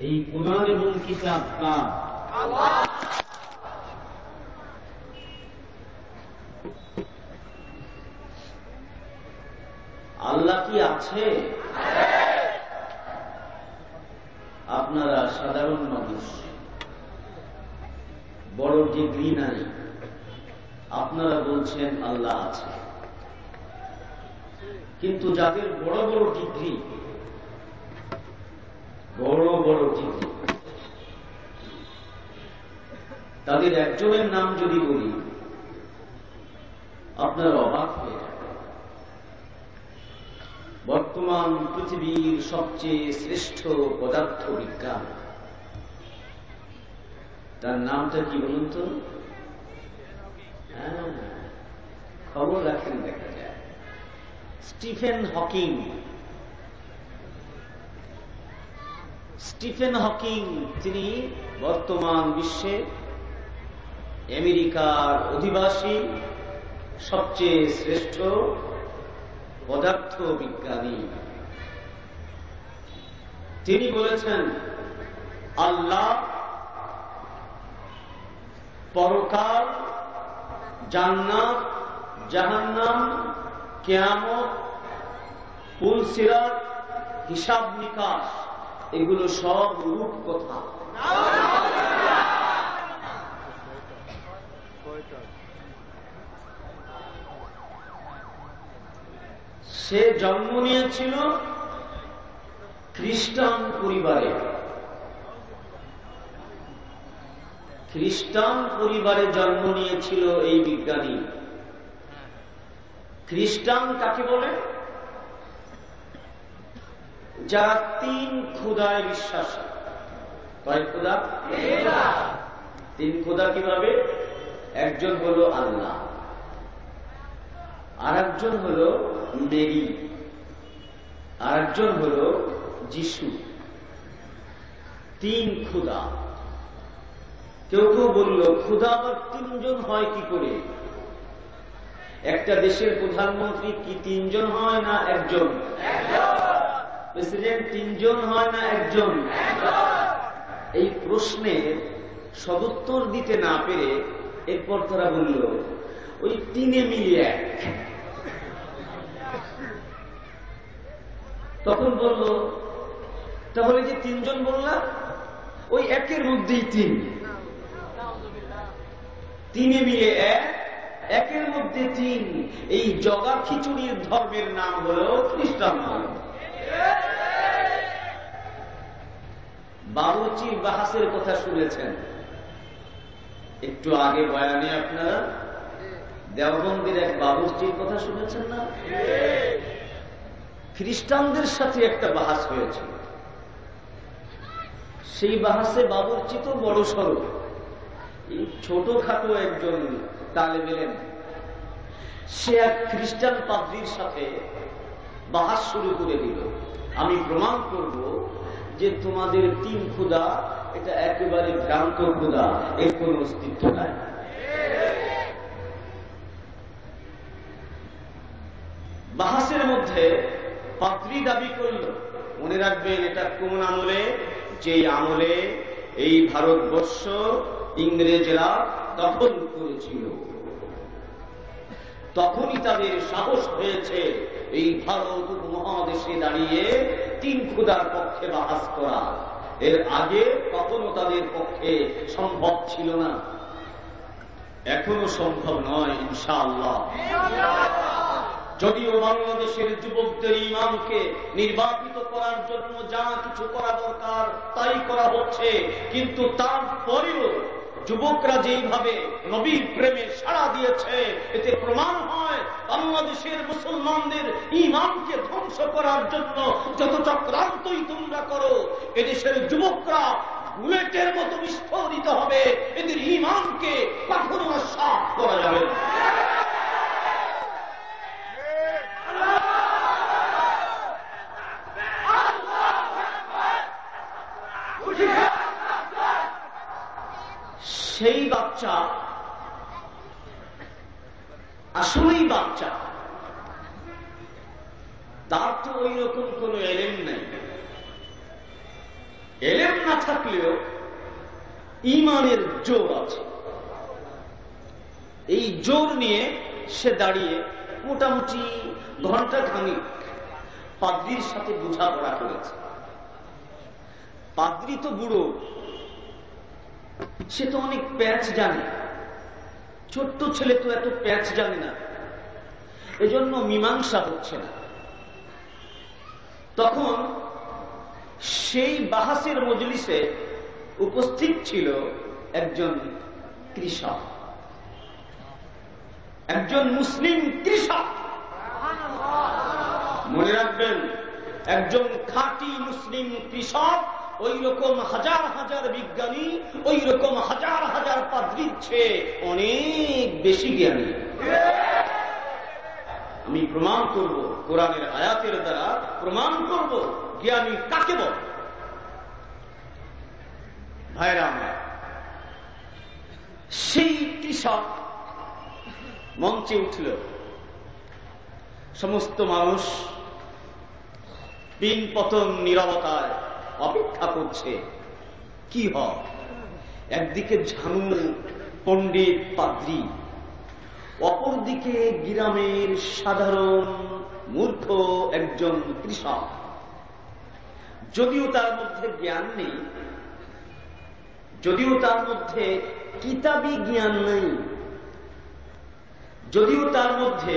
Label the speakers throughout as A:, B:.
A: এই কোরআন এবং কিতাব কার? আল্লাহ। আল্লাহ কি আছে? আপনারা সাধারণ মানুষ, বড় ডিগ্রি নাই, আপনারা বলছেন আল্লাহ আছে। কিন্তু যাদের বড় বড় ডিগ্রি, তাদের একজনের নাম যদি বলি আপনারা অবাক হয়ে যাবেন। বর্তমান পৃথিবীর সবচেয়ে শ্রেষ্ঠ পদার্থ বিজ্ঞান, তার নামটা কি বলুন তো? খবর রাখেন, দেখা যায় স্টিফেন হকিং। স্টিফেন হকিং তিনি বর্তমান বিশ্বে আমেরিকার অধিবাসী সবচেয়ে শ্রেষ্ঠ পদার্থ বিজ্ঞানী। তিনি বলেছেন আল্লাহ, পরকাল, জান্নাত, জাহান্নাম, কিয়ামত, পুলসিরাত, হিসাব নিকাশ, এগুলো সব রূপকথা। সে জন্ম নিয়েছিল খ্রিস্টান পরিবারে। খ্রিস্টান পরিবারে জন্ম নিয়েছিল এই বিজ্ঞানী। খ্রিস্টান কাকে বলে? যারা তিন খোদায় বিশ্বাসী। কয় খোদা? তিন খোদা কিভাবে? একজন হলো আল্লাহ, আর একজন হলো মেরি, আর একজন হলো যিশু। তিন খোদা। কেউ কেউ বলল খোদা আবার তিনজন হয় কি করে? একটা দেশের প্রধানমন্ত্রী কি তিনজন হয় না একজন? প্রেসিডেন্ট তিনজন হয় না একজন? এই প্রশ্নের সদুত্তর দিতে না পেরে এরপর তারা বলল ওই তিনে মিলে এক। তখন বলল তাহলে যে তিনজন বললাম ওই একের মধ্যেই তিন, তিনে মিলে এক, একের মধ্যে তিন। এই জগা খিচুড়ির ধর্মের নাম হল খ্রিস্টান ধর্ম। বাবুর্চির বাহাসের কথা শুনেছেন একটু আগে বয়ানে, আপনারা দেওবন্দের এক বাবুর্চির কথা শুনেছেন না? খ্রিস্টানদের সাথে একটা বাহাস হয়েছিল। সেই বাহাসে বাবুর্চি তো বড় সড়ো, ছোটখাটো একজন তালেব এলেম, সে এক খ্রিস্টান পাদ্রীর সাথে বাহাস শুরু করে দিল, আমি প্রমাণ করব যে তোমাদের তিন খোদা এটা একেবারে ভ্রান্ত খোদা, এর কোন অস্তিত্ব নাই। বাহাসের মধ্যে পাদ্রী দাবি করল, মনে রাখবেন এটা কোন আমলে? যে আমলে এই ভারতবর্ষ ইংরেজরা দখল করেছিল, তখনই তাদের সাহস হয়েছে এই ভারত উপমহাদেশে দাঁড়িয়ে তিন খোদার পক্ষে বাহাস করা। এর আগে কখনো তাদের পক্ষে সম্ভব ছিল না, এখনো সম্ভব নয় ইনশাআল্লাহ। যদিও বাংলাদেশের যুবকদের ইমানকে নির্বাপিত করার জন্য যা কিছু করা দরকার তাই করা হচ্ছে, কিন্তু তারপরেও যুবকরা যেইভাবে নবীর প্রেমে সাড়া দিয়েছে, এতে প্রমাণ হয় বাংলাদেশের মুসলমানদের ইমানকে ধ্বংস করার জন্য যত চক্রান্তই তোমরা করো, এদেশের যুবকরা বুলেটের মতো বিস্ফোরিত হবে, এদের ইমানকে কখনো সাফ করা যাবে না। সেই বাচ্চা আসলেই বাচ্চা, তার তো ওই রকম কোন এলেম নাই। এলেম না থাকলেও ঈমানের জোর আছে। এই জোর নিয়ে সে দাঁড়িয়ে মোটামুটি ঘন্টা খানিক পাদ্রির সাথে বোঝাপড়া করেছে। পাদ্রি তো বুড়ো, সে তো অনেক প্যাচ জানে, ছোট্ট ছেলে তো এত প্যাচ জানে না, এজন্য মীমাংসা হচ্ছে না। তখন সেই বাহাসের মজলিসে উপস্থিত ছিল একজন কৃষক, একজন মুসলিম কৃষক। মনে রাখবেন, একজন খাঁটি মুসলিম কৃষক ওই রকম হাজার হাজার বিজ্ঞানী, ওই রকম হাজার হাজার পাদ্রীর চেয়ে অনেক বেশি জ্ঞানী। আমি প্রমাণ করব, কোরআনের আয়াতের দ্বারা প্রমাণ করব জ্ঞানী কাকে বলে। ভাইরা আমার, সেই কৃষক মঞ্চে উঠল, সমস্ত মানুষ পিন পতন নীরবতায় অপেক্ষা করছে কি হয়। একদিকে ঝানু পণ্ডিত পাদ্রী, অপরদিকে গ্রামের সাধারণ মূর্খ একজন কৃষক। যদিও তার মধ্যে জ্ঞান নেই, যদিও তার মধ্যে কিতাবী জ্ঞান নেই, যদিও তার মধ্যে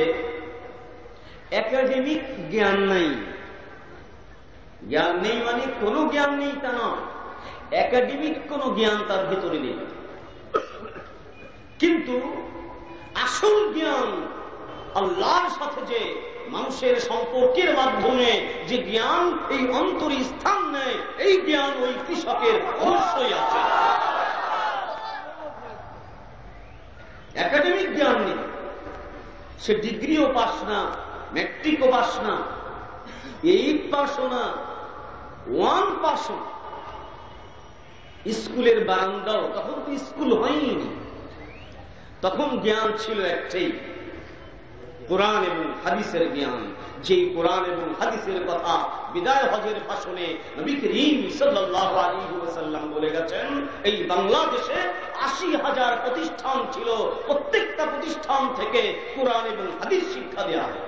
A: একাডেমিক জ্ঞান নাই। জ্ঞান নেই মানে কোনো জ্ঞান নেই তা নয়, একাডেমিক কোনো জ্ঞান তার ভেতরে নেই, কিন্তু আসল জ্ঞান আল্লাহর সাথে যে মানুষের সম্পর্কের মাধ্যমে যে জ্ঞান এই অন্তরে স্থান নেয়, এই জ্ঞান ওই কৃষকের অবশ্যই আছে। একাডেমিক জ্ঞান নেই, সে ডিগ্রিও পাস না, ম্যাট্রিকও পাস না, 8 পাসও না, 1 পাসও না। স্কুলের বারান্দাও, তখন তো স্কুল হয়নি, তখন জ্ঞান ছিল একটাই, কোরআন এবং হাদিসের জ্ঞান। যেই কোরআন এবং হাদিসের কথা বিদায় হজের ভাষণে নবী করিম সাল্লাল্লাহু আলাইহি ওয়াসাল্লাম বলে গেছেন, এই বাংলাদেশে 80,000 প্রতিষ্ঠান ছিল, প্রত্যেকটা প্রতিষ্ঠান থেকে কোরআন এবং হাদিস শিক্ষা দেওয়া হয়।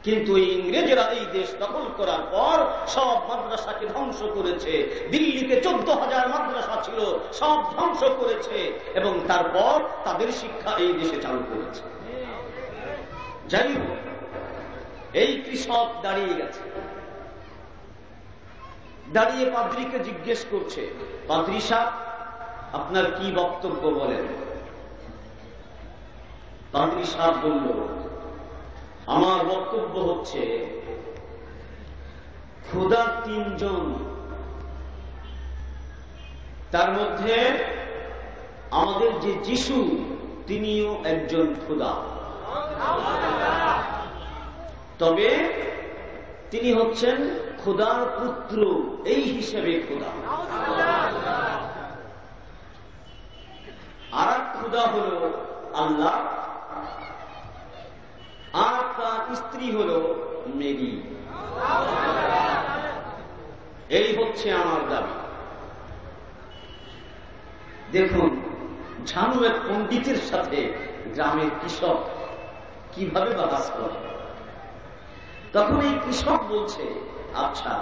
A: কিন্তু ইংরেজরা এই দেশ দখল করার পর সব মাদ্রাসাকে ধ্বংস করেছে। দিল্লিতে 14,000 মাদ্রাসা ছিল, সব ধ্বংস করেছে এবং তারপর তাদের শিক্ষা এই দেশে চালু করেছে। যাই হোক, এই কৃষক দাঁড়িয়ে গেছে, দাঁড়িয়ে পাদ্রীকে জিজ্ঞেস করছে, পাদ্রী সাহেব আপনার কি বক্তব্য বলেন। পাদ্রী সাহেব বলল, আমার বক্তব্য হচ্ছে খোদা 3 জন, তার মধ্যে আমাদের যে যিশু তিনিও একজন খোদা, তবে তিনি হচ্ছেন খোদার পুত্র, এই হিসেবে খোদা। আর এক খোদা হল আল্লাহ, আর তার স্ত্রী হল মেরি। এই হচ্ছে আমার দাবি। দেখুন, ঝানু এক পণ্ডিতের সাথে গ্রামের কৃষক কিভাবে বাস করে। তখন এই কৃষক বলছে, আচ্ছা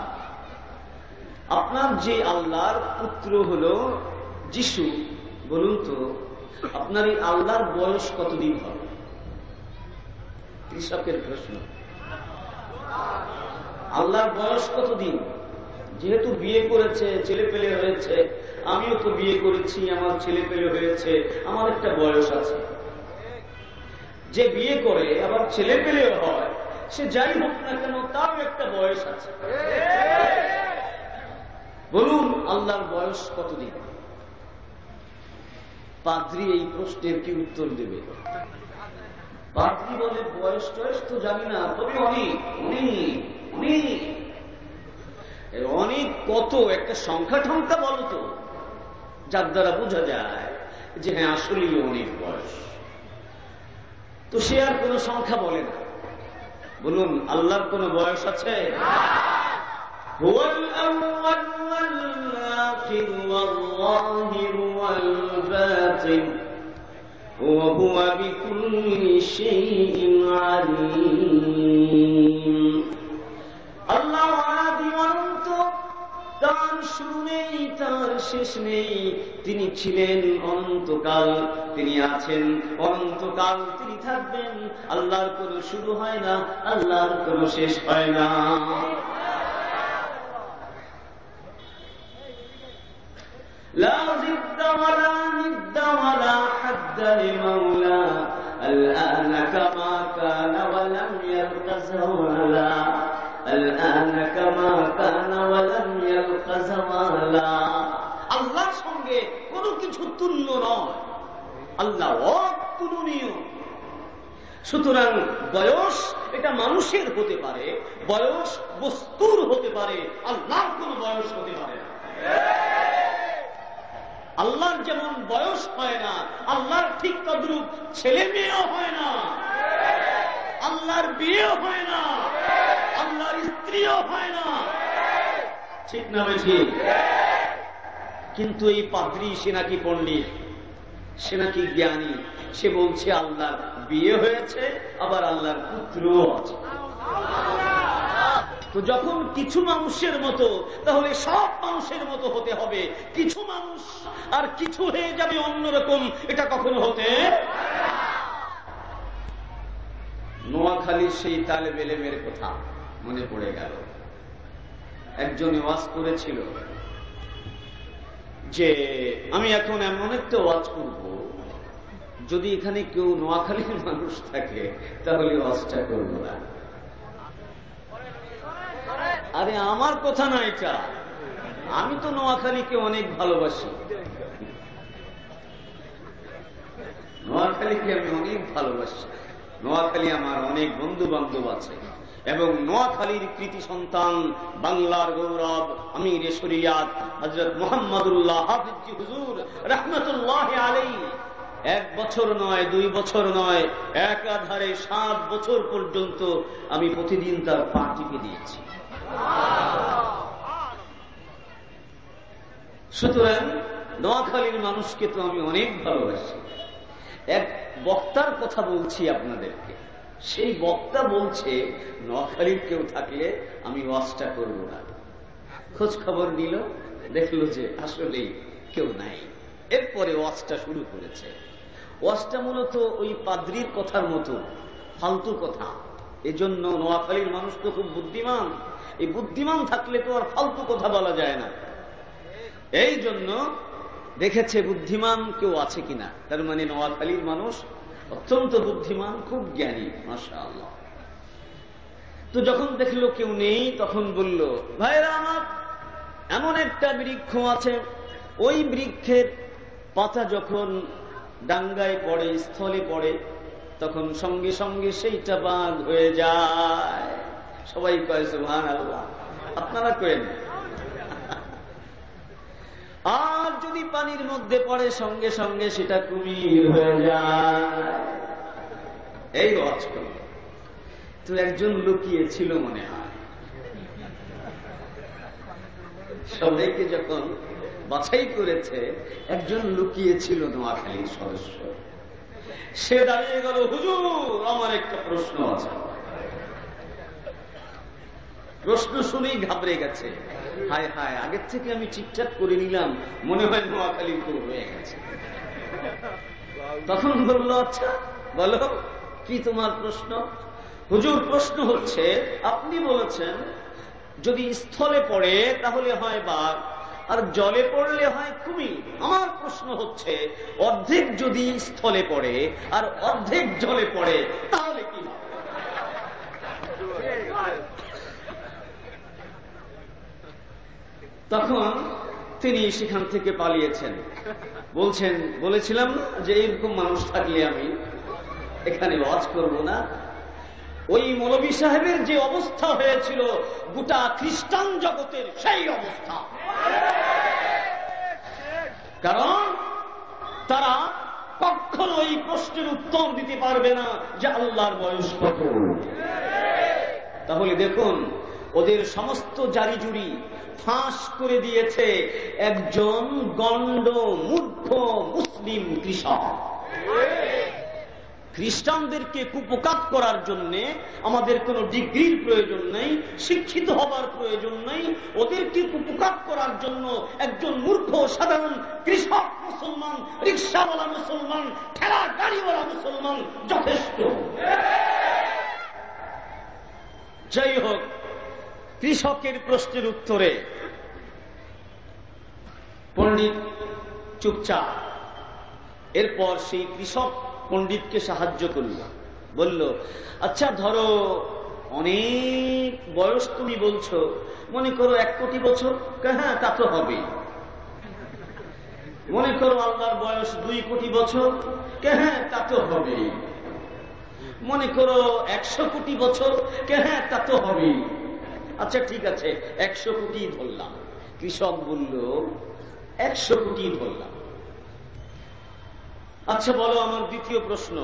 A: আপনার যে আল্লাহর পুত্র হল যিশু, বলুন তো আপনার এই আল্লাহর বয়স কতদিন হবে। কৃষকের প্রশ্ন, আল্লাহর বয়স কতদিন? যেহেতু বিয়ে করেছে, ছেলে পেলে হয়েছে, আমিও তো বিয়ে করেছি, আমার ছেলে পেলে হয়েছে, আমার একটা বয়স আছে। যে বিয়ে করে আবার ছেলে পেলে হয়, সে যাই হোক না কেন তার একটা বয়স আছে। বলুন আল্লাহর বয়স কতদিন? পাদ্রী এই প্রশ্নের কি উত্তর দেবে? পাদ্রী বলে, বয়স টয়স তো জানি না, তবে অনেক অনেক অনেক। অনেক কত একটা সংখ্যা ঠংখ্যা বলো তো, যার দ্বারা বোঝা যায় যে হ্যাঁ আসলেই অনেক বয়স। তো সে আর কোন সংখ্যা বলে না। বলুন আল্লাহর কোন বয়স আছে? হুয়াল আউয়াল ওয়াল আখির ওয়াল যাহির ওয়াল বাতিন ওয়া হুয়া বিকুল্লি শাইইন আলীম। আল্লাহ আদি অনন্ত, তার শুরু নেই, তার শেষ নেই। তিনি ছিলেন অনন্তকাল, তিনি আছেন অনন্তকাল, তিনি থাকবেন। আল্লাহর কোনো শুরু হয় না, আল্লাহর কোনো শেষ হয় না। লা জিদ্দা ওয়ালা নিদ্দা ওয়ালা হাদ্দা লিমাওলা الآن كما كان ولم يلق زوالا الآن كما كان ولم يلق زوالا। আল্লাহর সঙ্গে কোনো কিছু তুল্য নয়, আল্লাহ অতুলনীয়। সুতরাং বয়স এটা মানুষের হতে পারে, বয়স বস্তুর হতে পারে, আল্লাহর কোনো বয়স হতে পারে না। আল্লাহর যেমন বয়স হয় না, আল্লাহর ঠিক তদ্রূপ ছেলে মেয়েও হয় না, আল্লাহর বিয়েও হয় না, আল্লাহর স্ত্রীও হয় না। ঠিক না ঠিক? কিন্তু এই পাদ্রী, সে নাকি পণ্ডিত, সে নাকি জ্ঞানী, সে বলছে আল্লাহর বিয়ে হয়েছে, আবার আল্লাহর পুত্রও আছে। তো যখন কিছু মানুষের মতো, তাহলে সব মানুষের মতো হতে হবে। কিছু মানুষ আর কিছু হয়ে যাবে অন্যরকম, এটা কখনো হতে। নোয়াখালীর সেই তালেবে ইলমের কথা মনে পড়ে গেল। একজন ওয়াজ করেছিল যে আমি এখন এমন একটা ওয়াজ করব, যদি এখানে কেউ নোয়াখালীর মানুষ থাকে তাহলে ওয়াজটা করবো না। আরে আমার কথা না এটা, আমি তো নোয়াখালীকে অনেক ভালোবাসি, নোয়াখালীকে আমি অনেক ভালোবাসি। নোয়াখালী আমার অনেক বন্ধু বান্ধব আছে, এবং নোয়াখালীর কৃতি সন্তান, বাংলার গৌরব, আমির শরিয়াত হযরত মুহাম্মদুল্লাহ হাফিজি হুজুর রাহমাতুল্লাহি আলাইহি 1 বছর নয়, 2 বছর নয়, একাধারে 7 বছর পর্যন্ত আমি প্রতিদিন তার পা টিপে দিয়েছি। সুতরাং নোয়াখালীর মানুষকে তো আমি অনেক ভালোবাসি। এক বক্তার কথা বলছি আপনাদেরকে, সেই বক্তা বলছে নোয়াখালীর কেউ থাকলে আমি ওয়াজটা করব না। খোঁজ খবর নিল, দেখলো যে আসলেই কেউ নাই। এরপরে ওয়াজটা শুরু করেছে। ওয়াজটা মূলত ওই পাদ্রীর কথার মতো ফালতু কথা। এজন্য নোয়াখালীর মানুষ তো খুব বুদ্ধিমান, এই বুদ্ধিমান থাকলে তো আর ফালতু কথা বলা যায় না। এই জন্য দেখেছে বুদ্ধিমান কেউ আছে কিনা, তার মানে নোয়াখালীর মানুষ অত্যন্ত বুদ্ধিমান, খুব জ্ঞানী, মাশাআল্লাহ। তো যখন দেখলো কেউ নেই, তখন বলল, ভাইরা আমার, এমন একটা বৃক্ষ আছে, ওই বৃক্ষের পাতা যখন ডাঙ্গায় পড়ে, স্থলে পড়ে, তখন সঙ্গে সঙ্গে সেইটা বাঘ হয়ে যায়। সবাই কয় সুবহানাল্লাহ, আপনারা করেন। আর যদি পানির মধ্যে পড়ে, সঙ্গে সঙ্গে সেটা কুমির হয়ে যায়। এই ওয়াজ করল। তো একজন লুকিয়ে ছিল মনে হয়, সবাইকে যখন বাছাই করেছে, একজন লুকিয়ে ছিল নোয়াখালীর সদস্য। সে দাঁড়িয়ে গেল, হুজুর আমার একটা প্রশ্ন আছে। প্রশ্ন শুনেই ঘাবড়ে গেছে, হায় হায়, আগের থেকে আমি ঠিকঠাক করে নিলাম, মনে হয় নোয়াখালীর কেউ হয়ে গেছে। তখন বললো, আচ্ছা বলো কি তোমার প্রশ্ন? হুজুর প্রশ্ন হচ্ছে, আপনি বলেছেন যদি স্থলে পড়ে তাহলে হয় বাঘ, আর জলে পড়লে হয় কুমির। আমার প্রশ্ন হচ্ছে, অর্ধেক যদি স্থলে পড়ে আর অর্ধেক জলে পড়ে তাহলে কি হবে? তখন তিনি সেখান থেকে পালিয়েছেন। বলছেন, বলেছিলাম যে এরকম মানুষ থাকলে আমি এখানে ওয়াজ করব না। ওই মৌলভী সাহেবের যে অবস্থা হয়েছিল, গোটা খ্রিস্টান জগতের সেই অবস্থা। কারণ তারা কখনো এই প্রশ্নের উত্তর দিতে পারবে না যে আল্লাহর বয়স কত। তাহলে দেখুন, ওদের সমস্ত জারিজুরি ফাঁস করে দিয়েছে একজন গণ্ড মূর্খ মুসলিম কৃষক। খ্রিস্টানদেরকে কুপকাত করার জন্য আমাদের কোনো ডিগ্রির প্রয়োজন নেই, শিক্ষিত হবার প্রয়োজন নেই। ওদেরকে কুপকাত করার জন্য একজন মূর্খ সাধারণ কৃষক মুসলমান, রিক্সাওয়ালা মুসলমান, ঠেলা গাড়িওয়ালা মুসলমান যথেষ্ট। যাই হোক, কৃষকের প্রশ্নের উত্তরে পণ্ডিত চুপচাপ। এরপর সেই কৃষক পণ্ডিতকে সাহায্য করল, বলল, আচ্ছা ধরো অনেক বয়স তুমি বলছো, মনে করো 1 কোটি বছর। হ্যাঁ, তা তো হবে। মনে করো আল্লাহর বয়স 2 কোটি বছর। হ্যাঁ, তা তো হবে। মনে করো 100 কোটি বছর। হ্যাঁ, তা তো হবে। আচ্ছা ঠিক আছে, 100 কোটি ধরলাম। কৃষক বলল, 100 কোটি ধরলাম। আচ্ছা বলো, আমার দ্বিতীয় প্রশ্ন,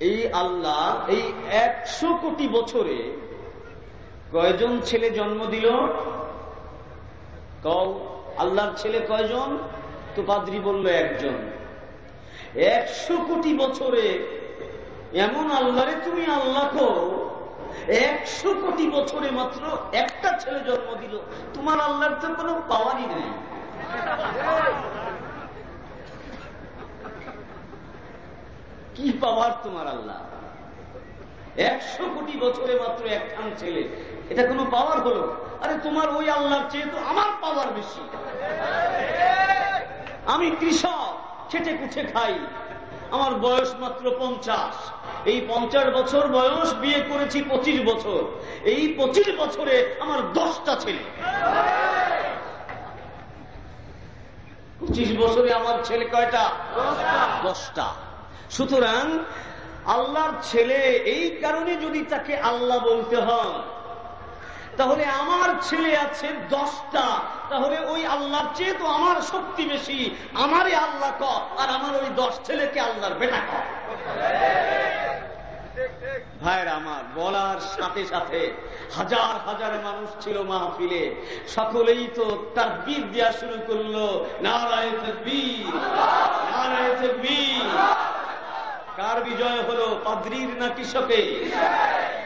A: এই আল্লাহ এই 100 কোটি বছরে কয়জন ছেলে জন্ম দিল? কও, আল্লাহর ছেলে কয়জন? তো পাদ্রী বলল, 1জন। 100 কোটি বছরে এমন আল্লাহরে তুমি আল্লাহ কো, 100 কোটি বছরে মাত্র একটা ছেলে জন্ম দিল। তোমার আল্লাহর তো কোনো পাওয়ারই নেই। কি পাওয়ার তোমার আল্লাহ? 100 কোটি বছরে মাত্র একখান ছেলে, এটা কোনো পাওয়ার হলো? আরে তোমার ওই আল্লাহর চেয়ে তো আমার পাওয়ার বেশি। আমি কৃষক, খেটে কুঠে খাই, আমার বয়স মাত্র 50। এই 50 বছর বয়স, বিয়ে করেছি 25 বছর। এই 25 বছরে আমার 10টা ছেলে। 25 বছরে আমার ছেলে কয়টা? 10টা। সুতরাং আল্লাহর ছেলে এই কারণে যদি তাকে আল্লাহ বলতে হয়, তাহলে আমার ছেলে আছে 10টা। তাহলে ওই আল্লাহর চেয়ে তো আমার শক্তি বেশি। আমারই আল্লাহ ক, আর আমার ওই 10 ছেলেকে আল্লাহর বেটা ক। ভাইরা আমার, বলার সাথে সাথে হাজার হাজার মানুষ ছিল মাহফিলে, সকলেই তো তাকবীর দেওয়া শুরু করলো, নারায়ে তাকবীর, নারায়ে তাকবীর। কার বিজয় হলো? পাদ্রীর না কৃষকের?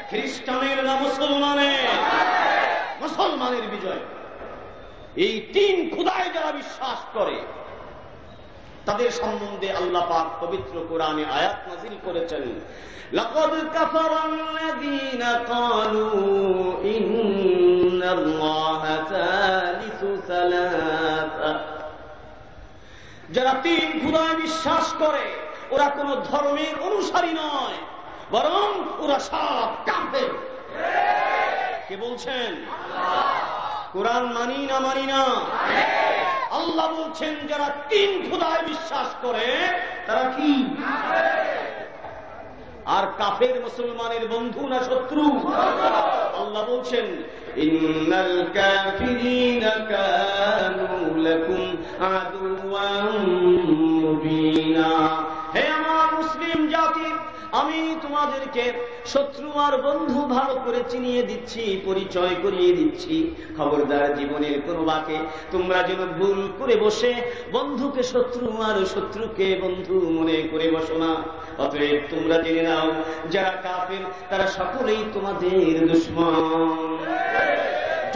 A: খ্রিস্টানের না মুসলমানের? মুসলমানের বিজয়। এই 3 খুদায় যারা বিশ্বাস করে, তাদের সম্বন্ধে আল্লাহ পাক পবিত্র কোরআনে আয়াত নাযিল করেছেন, লাকাদ কাফারাল্লাযীনা ক্বালু ইন্নাল্লাহা সালিসু সালাসা। যারা 3 খুদায় বিশ্বাস করে, ওরা কোন ধর্মের অনুসারী নয়, বরং ওরা সব কাফের। কে বলছেন? কোরআন মানি না মানি না? আল্লাহ বলছেন যারা 3 খুদায় বিশ্বাস করে তারা কি? আর কাফের মুসলমানের বন্ধু না শত্রু? আল্লাহ বলছেন, ইন্নাল কাফিরিনা কানু লাকুম আদুওয়ান মুবিনা। হে আমার মুসলিম জাতি, আমি তোমাদেরকে শত্রু আর বন্ধু ভালো করে চিনিয়ে দিচ্ছি, পরিচয় করিয়ে দিচ্ছি। খবরদার, জীবনের কোন বাকে তোমরা যেন ভুল করে বসে বন্ধুকে শত্রু আর শত্রুকে বন্ধু মনে করে বসো না। অতএব তোমরা জেনে নাও, যারা কাফের তারা সকলেই তোমাদের দুশমন।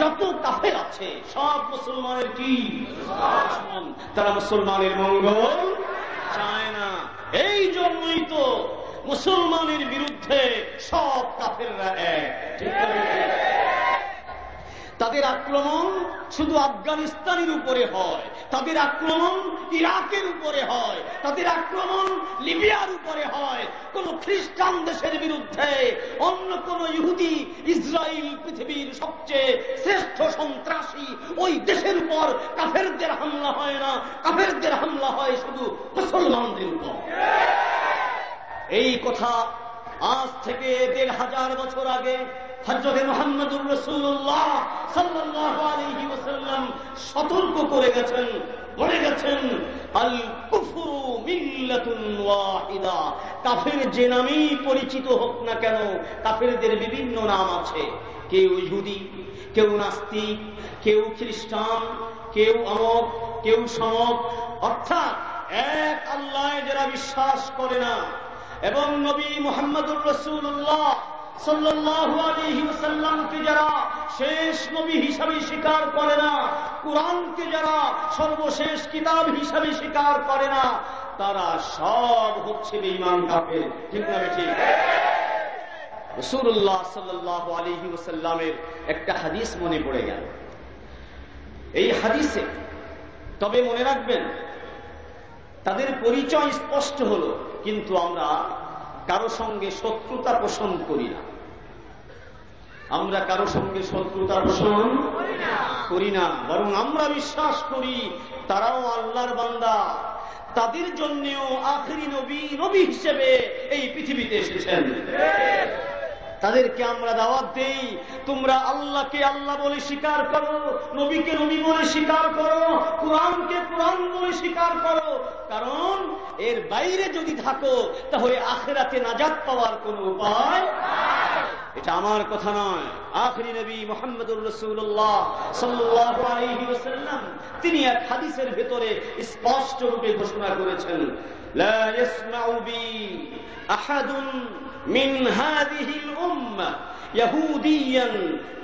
A: যত কাফের আছে সব মুসলমানের কি দুশমন, তারা মুসলমানের মঙ্গল চায় না। এই জন্যই তো মুসলমানের বিরুদ্ধে সব কাফেররা এক। ঠিক আছে? তাদের আক্রমণ শুধু আফগানিস্তানের উপরে হয়, তাদের আক্রমণ ইরাকের উপরে হয়, তাদের আক্রমণ লিবিয়ার উপরে হয়। কোন খ্রিস্টান দেশের বিরুদ্ধে, অন্য কোন ইহুদি, ইসরায়েল পৃথিবীর সবচেয়ে শ্রেষ্ঠ সন্ত্রাসী, ওই দেশের উপর কাফেরদের হামলা হয় না। কাফেরদের হামলা হয় শুধু মুসলমানদের উপর। এই কথা আজ থেকে 1500 বছর আগে হযরত মুহাম্মদুর রাসূলুল্লাহ সাল্লাল্লাহু আলাইহি ওয়াসাল্লাম সতর্ক করে গেছেন, বলে গেছেন, আল কুফরু মিল্লাতুন ওয়াহিদা। কাফের যে নামেই পরিচিত হোক না কেন, কাফেরদের বিভিন্ন নাম আছে, কেউ ইহুদি, কেউ নাস্তিক, কেউ খ্রিস্টান, কেউ অমক, কেউ সমক, অর্থাৎ এক আল্লাহ যারা বিশ্বাস করে না এবং নবী মুহাম্মদুর রাসূলুল্লাহ সাল্লাল্লাহু আলাইহি ওয়াসাল্লামকে যারা শেষ নবী হিসাবে স্বীকার করে না, কুরআনকে যারা সর্বশেষ কিতাব হিসাবে স্বীকার করে না, তারা সব হচ্ছে বেঈমান কাফের। ঠিক না ঠিক? রাসূলুল্লাহ সাল্লাল্লাহু আলাইহি ওয়াসাল্লামের একটা হাদিস মনে পড়ে গেল। এই হাদিসে তবে মনে রাখবেন তাদের পরিচয় স্পষ্ট হলো, কিন্তু আমরা কারো সঙ্গে শত্রুতা পোষণ করি না। আমরা কারো সঙ্গে শত্রুতা পোষণ করি না, বরং আমরা বিশ্বাস করি তারাও আল্লাহর বান্দা, তাদের জন্যও আখেরি নবী হিসেবে এই পৃথিবীতে এসেছেন। তাদেরকে আমরা দাওয়াত দেই, তোমরা আল্লাহকে আল্লাহ বলে স্বীকার করো, নবীকে নবী বলে স্বীকার করো, কুরআনকে কুরআন বলে স্বীকার করো, কারণ এর বাইরে যদি থাকো তাহলে আখিরাতে নাজাত পাওয়ার কোনো উপায়। এটা আমার কথা নয়, আখেরি নবী মুহাম্মদুর রাসূলুল্লাহ সাল্লাল্লাহু আলাইহি ওয়াসাল্লাম তিনি এক হাদিসের ভেতরে স্পষ্ট রূপে ঘোষণা করেছেন, লা ইয়াসমাউ বি আহাদুন মিন হাযিহিল উম্মাহ ইয়াহুদিয়ান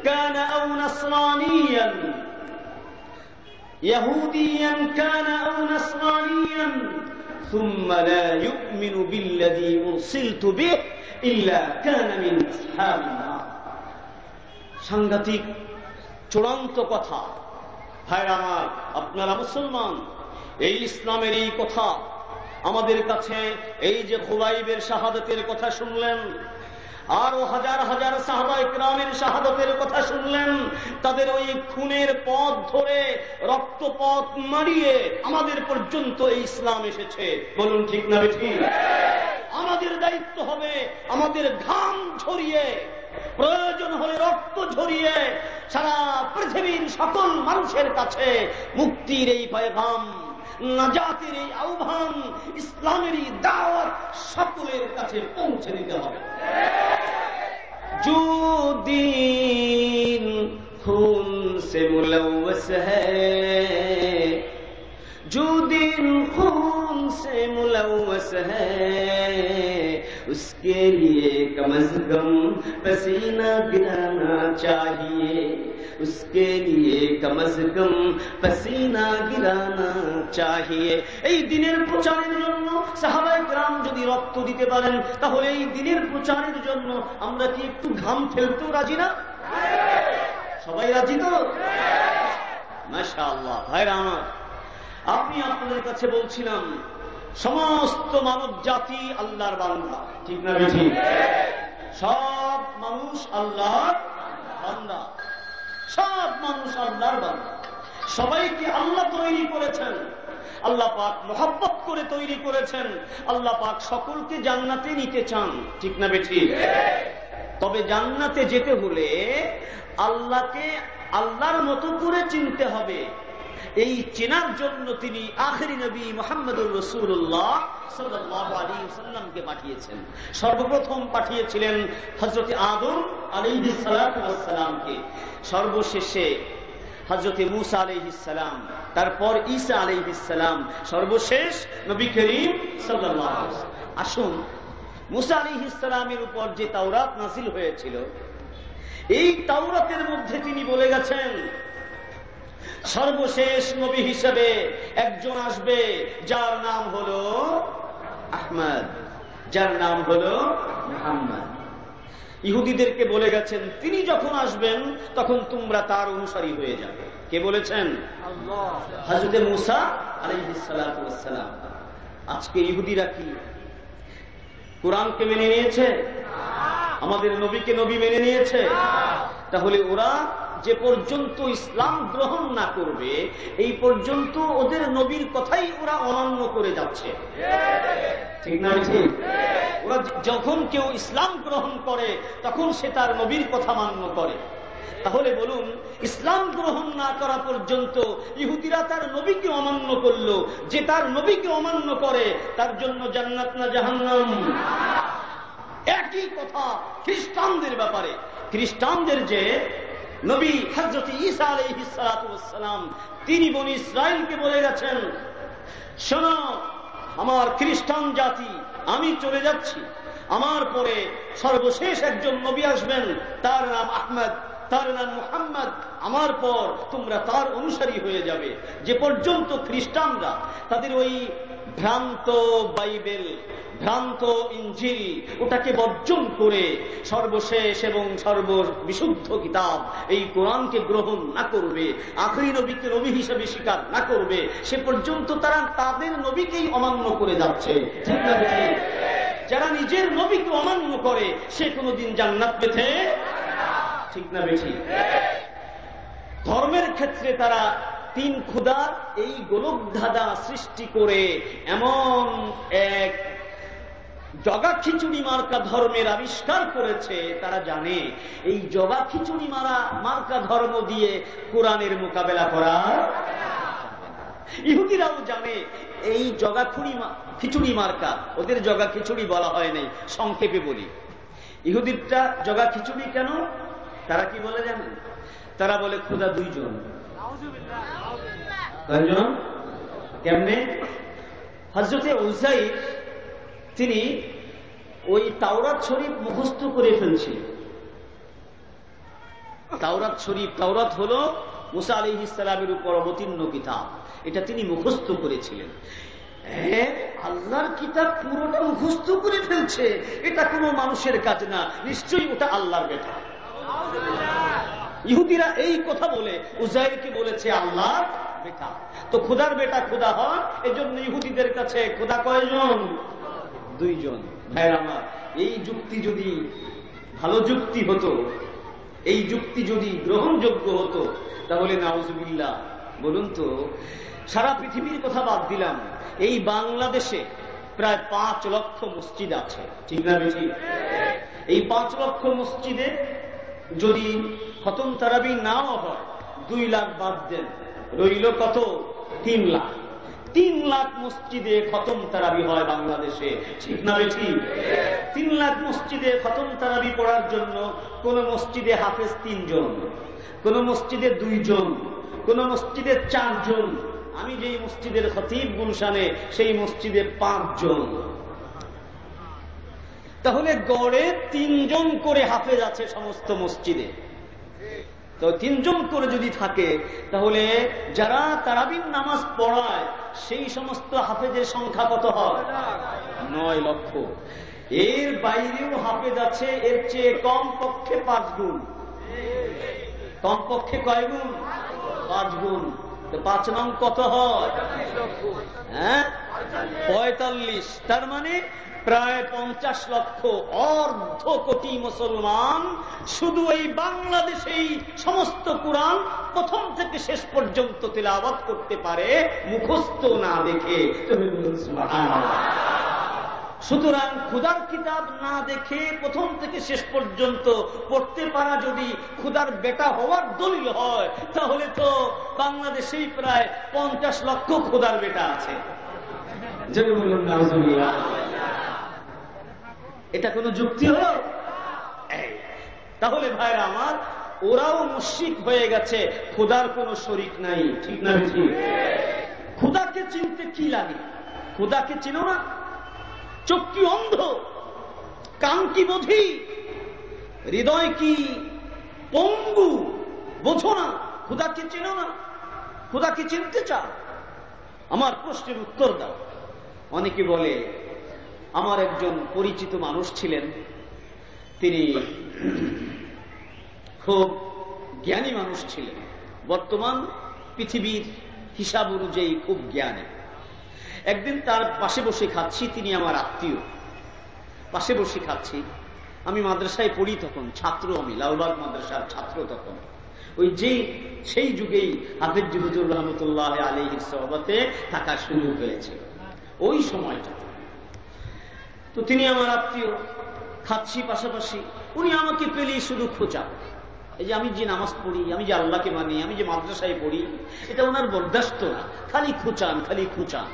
A: কানা আও নাসরানিয়ান ثم لا يؤمن بالذي أرسلت به إلا كان من أصحاب النار। সাংঘাতিক চূড়ান্ত কথা। ভাইরা আমার, আপনারা মুসলমান, এই ইসলামের এই কথা আমাদের কাছে, এই যে খুবাইবের শাহাদাতের কথা শুনলেন, আরো হাজার হাজার সাহাবায়ে কেরামের শাহাদাতের কথা শুনলেন, তাদের ওই খুনের পথ ধরে রক্তপথ মারিয়ে আমাদের পর্যন্ত এই ইসলাম এসেছে। বলুন ঠিক না ঠিক? আমাদের দায়িত্ব হবে আমাদের ঘাম ঝরিয়ে, প্রয়োজন হলে রক্ত ঝরিয়ে সারা পৃথিবীর সকল মানুষের কাছে মুক্তির এই পয়গাম, নাজাতের এই আহ্বান, ইসলামের এই দাওয়াত সকলের কাছে পৌঁছে দিতে হবে। जो दीन खून से मुलव्वस है, जो दीन खून से मुलव्वस है, उसके लिए कम से कम पसीना गिराना चाहिए, उसके लिए कम से कम पसीना गिराना चाहिए। এই দিনের প্রচারের জন্য সাহাবায়ে কেরাম যদি রক্ত দিতে পারেন, তাহলে এই দিনের প্রচারের জন্য আমরা কি একটু ঘাম ফেলতেও রাজি না? সবাই রাজি তো? মাশাআল্লাহ। ভাইরা আমার, আমি আপনাদের কাছে বলছিলাম সমস্ত মানব জাতি আল্লাহর বান্দা। ঠিক না ঠিক? সব মানুষ আল্লাহর বান্দা, সব মানুষ আল্লাহর বান্দা। সবাইকে আল্লাহ তৈরি করেছেন, আল্লাহ পাক মহব্বত করে তৈরি করেছেন, আল্লাহ পাক সকলকে জান্নাতে নিতে চান। ঠিক না বেঠিক? তবে জান্নাতে যেতে হলে আল্লাহকে আল্লাহর মতো করে চিনতে হবে। এই চেনার জন্য তিনি আখেরি নবী মুহাম্মদুর রাসূলুল্লাহ সাল্লাল্লাহু আলাইহি ওয়াসাল্লামকে পাঠিয়েছেন। সর্বপ্রথম পাঠিয়েছিলেন হযরত আদম আলাইহিস সালাতু ওয়াস সালামকে, সর্বশেষে হযরত মূসা আলাইহিস সালাম, তারপর ঈসা আলাইহিস সালাম, সর্বশেষ নবী করিম সাল্লাল্লাহু আলাইহি ওয়াসাল্লাম। আসুন, মূসা আলাইহিস সালামের উপর যে তাওরাত নাযিল হয়েছিল, এই তাওরাতের মধ্যে তিনি বলে গেছেন সর্বশেষ নবী হিসেবে একজন আসবে যার নাম হলো আহমদ, যার নাম হলো মুহাম্মদ। ইহুদিদেরকে বলে গেছেন তিনি যখন আসবেন তখন তোমরা তার অনুসারী হয়ে যাবে। কে বলেছেন? আল্লাহ। হযরত মূসা আলাইহিস সালাতু ওয়াস সালাম। আজকে ইহুদিরা কি কোরআনকে মেনে নিয়েছে? আমাদের নবীকে নবী মেনে নিয়েছে? তাহলে ওরা যে পর্যন্ত ইসলাম গ্রহণ না করবে, এই পর্যন্ত ওদের নবীর কথাই ওরা অমান্য করে যাচ্ছে। ঠিক না ঠিক? ওরা যখন কেউ ইসলাম গ্রহণ করে তখন সে তার নবীর কথা মান্য করে। তাহলে বলুন, ইসলাম গ্রহণ না করা পর্যন্ত ইহুদিরা তার নবীকে অমান্য করলো। যে তার নবীকে অমান্য করে তার জন্য জান্নাত না জাহান্নাম? একই কথা খ্রিস্টানদের ব্যাপারে। খ্রিস্টানদের যে নবী হযরত ঈসা আলাইহিস সালাতু ওয়াস সালাম, তিনি বনি ইসরাইলকে বলে গেছেন, শোনো আমার খ্রিস্টান জাতি, আমি চলে যাচ্ছি, আমার পরে সর্বশেষ একজন নবী আসবেন, তার নাম আহমদ, তার নাম মুহাম্মদ, আমার পর তোমরা তার অনুসারী হয়ে যাবে। যে পর্যন্ত খ্রিস্টানরা তাদের ওই ভ্রান্ত বাইবেল, ভ্রান্ত ইঞ্জিল ওটাকে বর্জন করে সর্বশেষ এবং সর্ববিশুদ্ধ কিতাব এই কোরআনকে গ্রহণ না করবে, আখেরি নবীকে নবী হিসেবে স্বীকার না করবে, সে পর্যন্ত তারা তাদের নবীকেই অমান্য করে যাচ্ছে। ঠিক না? যারা নিজের নবীকে অমান্য করে সে কোনোদিন জান্নাত পেতে, ঠিক না বেশি? ধর্মের ক্ষেত্রে তারা তিন খোদা এই গোলকধাঁধা সৃষ্টি করে এমন এক জগা খিচুড়ি মার্কা ধর্মের আবিষ্কার করেছে। তারা জানে এই জগা খিচুড়ি মার্কা ধর্ম দিয়ে কোরআনের মোকাবেলা করা। ইহুদিরাও জানে এই জগা খিচুড়ি মার্কা, ওদের জগা খিচুড়ি বলা হয় নাই, সংক্ষেপে বলি। ইহুদিরটা জগা খিচুড়ি কেন? তারা কি বলে জানেন? তারা বলে খোদা দুইজন। কেমনে? হযরতে উযাইর তিনি ওই তাওরাত শরীফ মুখস্থ করে ফেলছিলেন। তাওরাত শরীফ, তাওরাত হলো মুসা আলাইহিস সালামের উপর অবতীর্ণ কিতাব, এটা তিনি মুখস্থ করেছিলেন। আল্লাহর কিতাব পুরোটা মুখস্থ করে ফেলছে, এটা কোনো মানুষের কাজ না, নিশ্চয়ই ওটা আল্লাহর বেটা। ইহুদিরা এই কথা বলে উযাইরকে বলেছে আল্লাহর বেটা। তো খোদার বেটা খোদা হয়, এজন্য ইহুদিদের কাছে খোদা কয়জন? দুইজন। ভাইরা আমার, এই যুক্তি যদি ভালো যুক্তি হতো, এই যুক্তি যদি গ্রহণযোগ্য হতো, তাহলে নাউজুবিল্লাহ বলুন তো, সারা পৃথিবীর কথা বাদ দিলাম, এই বাংলাদেশে প্রায় 5 লক্ষ মসজিদ আছে, ঠিক না বেশি? এই 5 লক্ষ মসজিদে যদি খতম তারাবি নাও হয়, 2 লাখ বাদ দেন, রইল কত? 3 লাখ। 3 লাখ মসজিদে খতম তারাবি হয় বাংলাদেশে, ঠিক না বেশি? 3 লাখ মসজিদে খতম তারাবি পড়ার জন্য কোন মসজিদে হাফেজ 3 জন, কোন মসজিদে 2 জন, কোন মসজিদে 4 জন। আমি যেই মসজিদের খতিব গুলশানে, সেই মসজিদে 5 জন। তাহলে গড়ে 3 জন করে হাফেজ আছে সমস্ত মসজিদে। তো 3 জন করে যদি থাকে, তাহলে যারা তারাবির নামাজ পড়ায় সেই সমস্ত হাফেজের সংখ্যা কত হয়? 9 লক্ষ। এর বাইরেও হাফেজ আছে এর চেয়ে কম পক্ষে 5 গুণ। কম পক্ষে কয় গুণ? 5 গুণ। তো 5 নং কত হয়? 45। তার মানে প্রায় 50 লক্ষ, অর্ধ কোটি মুসলমান শুধু এই বাংলাদেশেই সমস্ত কোরআন প্রথম থেকে শেষ পর্যন্ত তিলাওয়াত করতে পারে, মুখস্থ না দেখে। সুতরাং খোদার কিতাব না দেখে প্রথম থেকে শেষ পর্যন্ত পড়তে পারা যদি খোদার বেটা হওয়ার দলিল হয়, তাহলে তো বাংলাদেশেই প্রায় 50 লক্ষ খোদার বেটা আছে। এটা কোন যুক্তি হলো? তাহলে ভাইরা আমার, ওরাও মুশরিক হয়ে গেছে, খোদার কোন শরীক নাই, ঠিক না? খোদাকে চিনতে কি লাগে? খোদাকে চিনো না? চোখ কি অন্ধ? কান কি বধি? হৃদয় কি পঙ্গু? বোঝো না? খোদাকে চিনো না? খোদাকে চিনতে চাও? আমার প্রশ্নের উত্তর দাও। অনেকে বলে, আমার একজন পরিচিত মানুষ ছিলেন, তিনি খুব জ্ঞানী মানুষ ছিলেন, বর্তমান পৃথিবীর হিসাব অনুযায়ী খুব জ্ঞানী। একদিন তার পাশে বসে খাচ্ছি, তিনি আমার আত্মীয়, পাশে বসে খাচ্ছি। আমি মাদ্রাসায় পড়ি তখন, ছাত্র, আমি লালবাগ মাদ্রাসার ছাত্র তখন। ওই যে সেই যুগেই হাফেজ হুজুর রহমতুল্লাহ আলাইহির সোহবতে থাকা শুরু হয়েছে, ওই সময়টা। তো তিনি আমার আত্মীয়, খাচ্ছি পাশাপাশি, উনি আমাকে পেলেই শুধু খোঁচা। এই যে আমি যে নামাজ পড়ি, আমি যে আল্লাহকে মানি, আমি যে মাদ্রাসায় পড়ি, এটা ওনার বরদাস্ত না, খালি খুঁচান, খালি খুঁচান।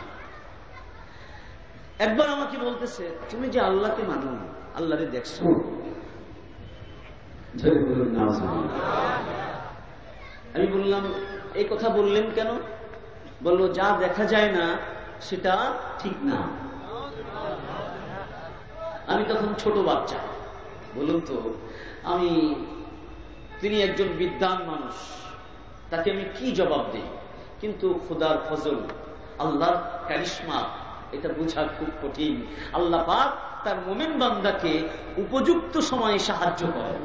A: একবার আমাকে বলতেছে, তুমি যে আল্লাহকে মানো, আল্লাহরে দেখছো? আমি বললাম এই কথা বললেন কেন? বললো যা দেখা যায় না সেটা ঠিক না। আমি তখন ছোট বাচ্চা, বলুন তো তিনি একজন বিদ্বান মানুষ, তাকে আমি কি জবাব দিই? কিন্তু খোদার ফজল, আল্লাহর কারিশমা, এটা বোঝা খুব কঠিন। আল্লাহ পাক তার মুমিন বান্দাকে উপযুক্ত সময়ে সাহায্য করেন।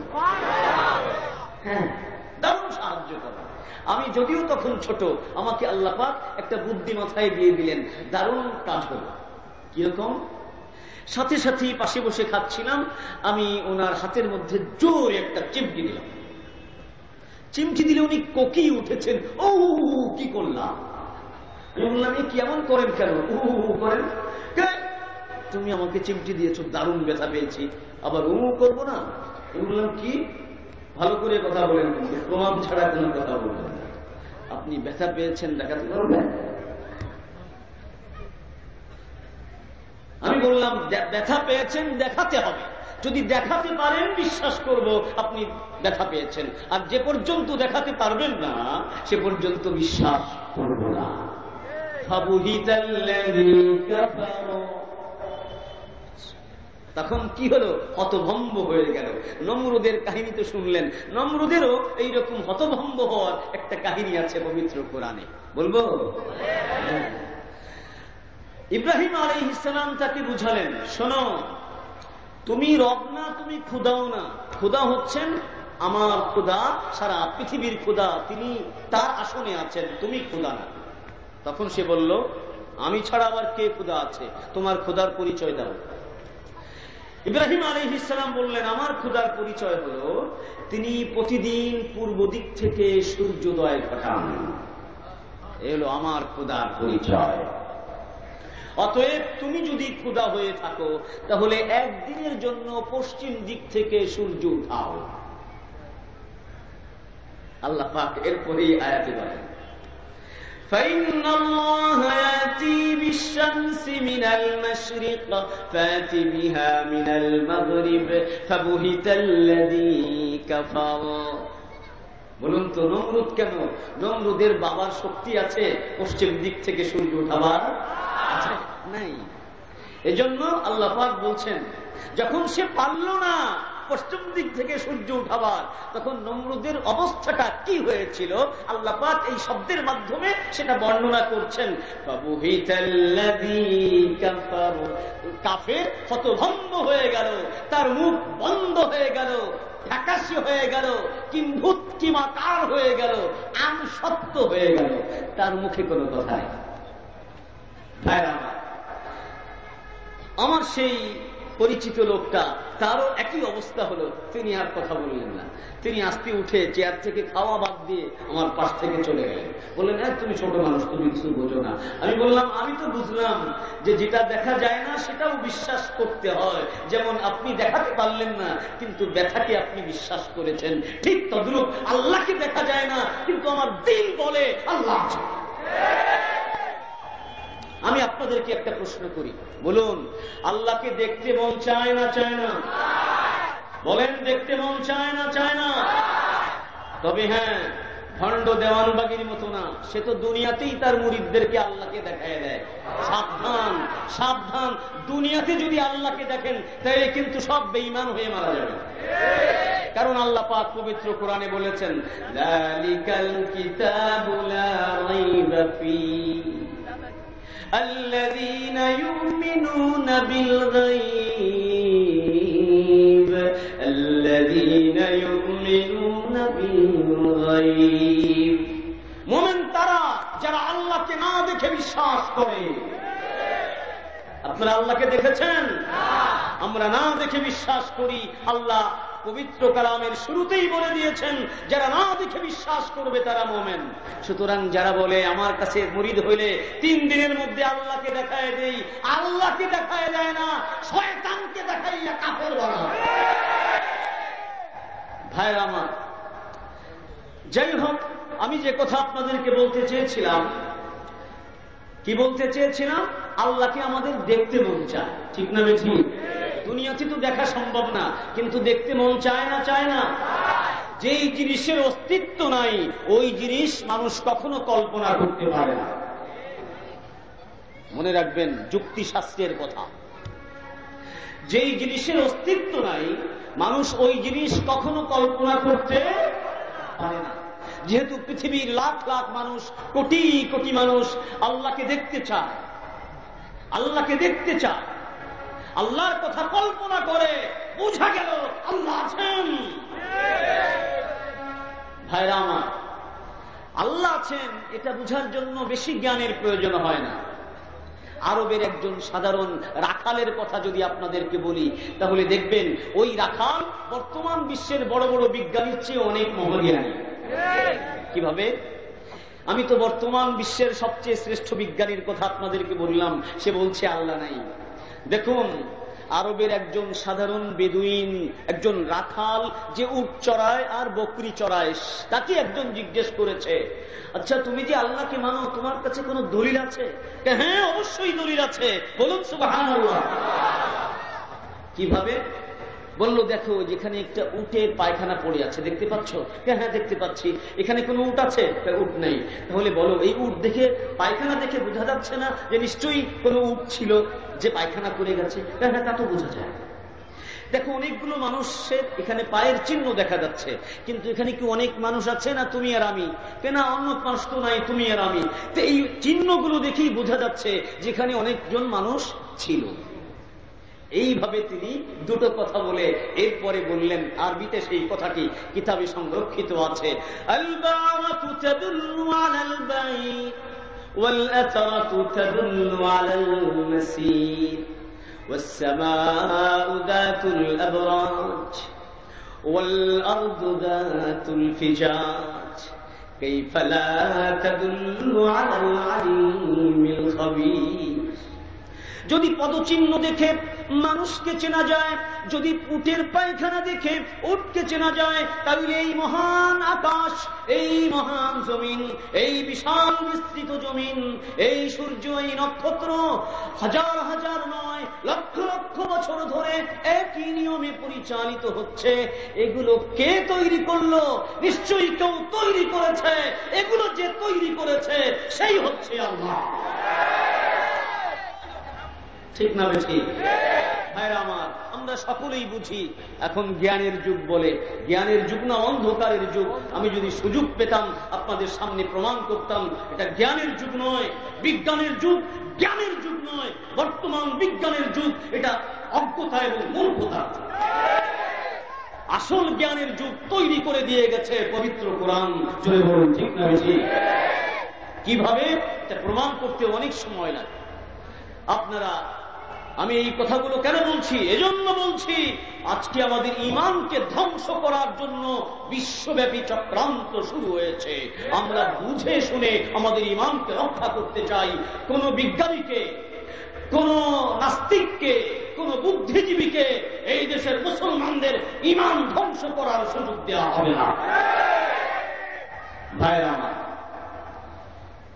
A: হ্যাঁ, দারুণ সাহায্য করেন। আমি যদিও তখন ছোট, আমাকে আল্লাহ পাক একটা বুদ্ধি মাথায় দিয়ে দিলেন, দারুণ কাজ হল। কিরকম? সাথে সাথে পাশে বসে খাচ্ছিলাম, আমি ওনার হাতের মধ্যে জোরে একটা চিমটি দিলাম। চিমটি দিলে উনি কোকিয়ে উঠেছেন, ও কি করলাম? আমি বললাম কি এমন করেন কেন? করেন, তুমি আমাকে চিমটি দিয়েছো, দারুণ ব্যথা পেয়েছি, আবার করবো না? আমি বললাম কি, ভালো করে কথা বলেন, প্রমাণ ছাড়া কোনো কথা বলবেন না। আপনি ব্যথা পেয়েছেন, দেখাতে পারবেন? আমি বললাম ব্যথা পেয়েছেন দেখাতে হবে, যদি দেখাতে পারেন বিশ্বাস করব আপনি ব্যথা পেয়েছেন, আর যে পর্যন্ত দেখাতে পারবেন না সে পর্যন্ত বিশ্বাস করব না। তখন কি হলো? হতভম্ব হয়ে গেল। নমরুদের কাহিনী তো শুনলেন, নমরুদেরও এইরকম হতভম্ব হওয়ার একটা কাহিনী আছে পবিত্র কোরআনে, বলবো? ইব্রাহিম আলাইহিস সালাম তাকে বুঝালেন, শোনো, তুমি রব না, তুমি খুদাও না, খুদা হচ্ছেন আমার খুদা, সারা পৃথিবীর খুদা, তিনি তার আসনে আছেন, তুমি খুদা না। তখন সে বলল, আমি ছাড়া আবার কে খুদা আছে? তোমার খুদার পরিচয় দাও। ইব্রাহিম আলাইহিস সালাম বললেন, আমার খুদার পরিচয় হলো তিনি প্রতিদিন পূর্ব দিক থেকে সূর্যোদয় ঘটান, এলো আমার খুদার পরিচয়। অতএব তুমি যদি খুদা হয়ে থাকো তাহলে একদিনের জন্য পশ্চিম দিক থেকে সূর্য উঠাও। আল্লাহ পাক এরপরেই আয়াতে বলেন, فإن الله يأتي بالشمس من المشرق فأت بها من المغرب فبهت الذي كفر। বলুন তো নমরুদ কেন? নমরুদের বাবার শক্তি আছে পশ্চিম দিক থেকে সূর্য উঠাবার? নাই। এজন্য আল্লাহ পাক বলছেন, যখন সে পারল না পশ্চিম দিক থেকে সূর্য উঠাবার, তখন নমরুদের অবস্থাটা কি হয়েছিল আল্লাহ পাক এই শব্দের মাধ্যমে সেটা বর্ণনা করছেন। কাফের হতভম্ব হয়ে গেল, তার মুখ বন্ধ হয়ে গেল, ফ্যাকাশে হয়ে গেল, কিম্ভূত কিমাকার হয়ে গেল, আমসত্ব হয়ে গেল, তার মুখে কোনো কথা নেই। আমার সেই পরিচিত লোকটা, তারও একই অবস্থা হলো, তিনি আর কথা বললেন না। তিনি আস্তে উঠে চেয়ার থেকে খাওয়া বাদ দিয়ে আমার পাশ থেকে চলে গেলেন, বললেন, তুমি ছোট মানুষ, তুমি কিছু বোঝো না। আমি বললাম, আমি তো বুঝলাম যে যেটা দেখা যায় না সেটাও বিশ্বাস করতে হয়। যেমন আপনি দেখাতে পারলেন না কিন্তু ব্যথাকে আপনি বিশ্বাস করেছেন, ঠিক তদ্রূপ আল্লাহকে দেখা যায় না কিন্তু আমার দিল বলে আল্লাহ আছে। আমি আপনাদেরকে একটা প্রশ্ন করি, বলুন, আল্লাহকে দেখতে মন চায় না চায় না? বলেন, দেখতে মন চায় না চায় না? তবে হ্যাঁ, ভণ্ড দেওয়ানবাগির মতো না, সে তো দুনিয়াতেই তার মুরিদদেরকে আল্লাহকে দেখায় দেয়। সাবধান সাবধান, দুনিয়াতে যদি আল্লাহকে দেখেন তাহলে কিন্তু সব বেঈমান হয়ে মারা যাবে। কারণ আল্লাহ পাক পবিত্র কোরআনে বলেছেন, যালিকাল কিতাবু লা রাইবা ফীহি الذين يؤمنون بالغيب الذين يؤمنون بالغيب। মুমিন তারা যারা আল্লাহকে না দেখে বিশ্বাস করে। আপনারা আল্লাহকে দেখেছেন? আমরা না দেখে বিশ্বাস করি। আল্লাহ পবিত্র কালামের শুরুতেই বলে দিয়েছেন, যারা না দেখে বিশ্বাস করবে তারা মুমিন। সুতরাং যারা বলে আমার কাছে মুরিদ হইলে 3 দিনের মধ্যে আল্লাহকে দেখায় দেই, আল্লাহকে দেখায় দেয় না, শয়তানকে দেখাইয়া কাফের বানায়। ভাইরা আমার, যাই হোক, আমি যে কথা আপনাদেরকে বলতে চেয়েছিলাম, কি বলতে চেয়েছিলাম, আল্লাহকে আমাদের দেখতে মন চায়, ঠিক না বেঠিক? দুনিয়াতে তো দেখা সম্ভব না, কিন্তু দেখতে মন চায় না চায় না? যেই জিনিসের অস্তিত্ব নাই ওই জিনিস মানুষ কখনো কল্পনা করতে পারে না। মনে রাখবেন যুক্তিশাস্ত্রের কথা, যেই জিনিসের অস্তিত্ব নাই মানুষ ওই জিনিস কখনো কল্পনা করতে পারে না। যেহেতু পৃথিবীর লাখ লাখ মানুষ, কোটি কোটি মানুষ আল্লাহকে দেখতে চায়, আল্লাহকে দেখতে চায়, আল্লাহর কথা কল্পনা করে, বোঝা গেল আল্লাহ আছেন। ভাইরা আমার, আল্লাহ আছেন এটা বুঝার জন্য বেশি জ্ঞানের প্রয়োজন হয় না। আরবের একজন সাধারণ রাখালের কথা যদি আপনাদেরকে বলি, তাহলে দেখবেন ওই রাখাল বর্তমান বিশ্বের বড় বড় বিজ্ঞানীর চেয়ে অনেক মহাজ্ঞানী। কিভাবে? আমি তো বর্তমান বিশ্বের সবচেয়ে শ্রেষ্ঠ বিজ্ঞানীর কথা আপনাদেরকে বললাম, সে বলছে আল্লাহ নাই। দেখুন আরবের একজন সাধারণ বেদুইন, একজন রাখাল যে উট চড়ায় আর বকরি চড়ায়, তাকে একজন জিজ্ঞেস করেছে, আচ্ছা তুমি যে আল্লাহকে মানো, তোমার কাছে কোনো দলিল আছে? হ্যাঁ অবশ্যই দলিল আছে, বলুন সুবহানাল্লাহ। কিভাবে? বললো দেখো যেখানে একটা উটের পায়খানা পড়ে আছে, দেখতে পাচ্ছ? হ্যাঁ দেখতে পাচ্ছি। এখানে কোনো উট আছে? উট নেই। তাহলে বলো এই উট দেখে, পায়খানা দেখে বোঝা যাচ্ছে না যে নিশ্চয়ই কোনো উট ছিল যে পায়খানা করে গেছে? হ্যাঁ তা তো বোঝা যায়। দেখো অনেকগুলো মানুষের এখানে পায়ের চিহ্ন দেখা যাচ্ছে, কিন্তু এখানে কি অনেক মানুষ আছে না তুমি আর আমি? কেনা অন্য মানুষ তো নাই, তুমি আর আমি। তো এই চিহ্নগুলো দেখেই বোঝা যাচ্ছে যেখানে অনেকজন মানুষ ছিল। এইভাবে তিনি দুটো কথা বলে এরপরে বললেন আরবিতে, সেই কথাটি কিতাবে সংরক্ষিত আছে, আল বারাতু তাদুল্লু আলাল বাইত ওয়াল আতরাতু তাদুল্লু আলাল মাসির ওয়াস সামাউ যাতুল আবরাজ ওয়াল আরদু যাতুল ফিজাজ কাইফা লা তাদুল্লু আলাল আলিমিল খাবীর। যদি পদচিহ্ন দেখে মানুষকে চেনা যায়, যদি উটের পায়খানা দেখে উটকে চেনা যায়, তাহলে এই মহান আকাশ, এই মহান জমিন, এই বিশাল বিস্তৃত জমিন, এই সূর্য, এই নক্ষত্র হাজার হাজার নয় লক্ষ লক্ষ বছর ধরে একই নিয়মে পরিচালিত হচ্ছে। এগুলো কে তৈরি করলো? নিশ্চয়ই কেউ তৈরি করেছে। এগুলো যে তৈরি করেছে সেই হচ্ছে আল্লাহ। ঠিক না বেশি? ভাইরা আমার, আমরা সকলেই বুঝি এখন জ্ঞানের যুগ বলে। জ্ঞানের যুগ না অন্ধকারের যুগ। আমি যদি সুযোগ পেতাম আপনাদের সামনে প্রমাণ করতাম এটা জ্ঞানের যুগ নয়, বিজ্ঞানের যুগ, জ্ঞানের যুগ নয়। বর্তমান বিজ্ঞানের যুগ এটা অজ্ঞতা এবং মূর্খতা। আসল জ্ঞানের যুগ তৈরি করে দিয়ে গেছে পবিত্র কোরআন। জয় বলুন ঠিক না বেশি? কিভাবে এটা প্রমাণ করতে অনেক সময় লাগে। আপনারা, আমি এই কথাগুলো কেন বলছি? এজন্য বলছি আজকে আমাদের ঈমানকে ধ্বংস করার জন্য বিশ্বব্যাপী চক্রান্ত শুরু হয়েছে। আমরা বুঝে শুনে আমাদের ঈমানকে রক্ষা করতে চাই। কোন বিজ্ঞানীকে, কোন নাস্তিককে, কোন বুদ্ধিজীবীকে এই দেশের মুসলমানদের ঈমান ধ্বংস করার সুযোগ দেওয়া হবে না। ভাইরা আমার,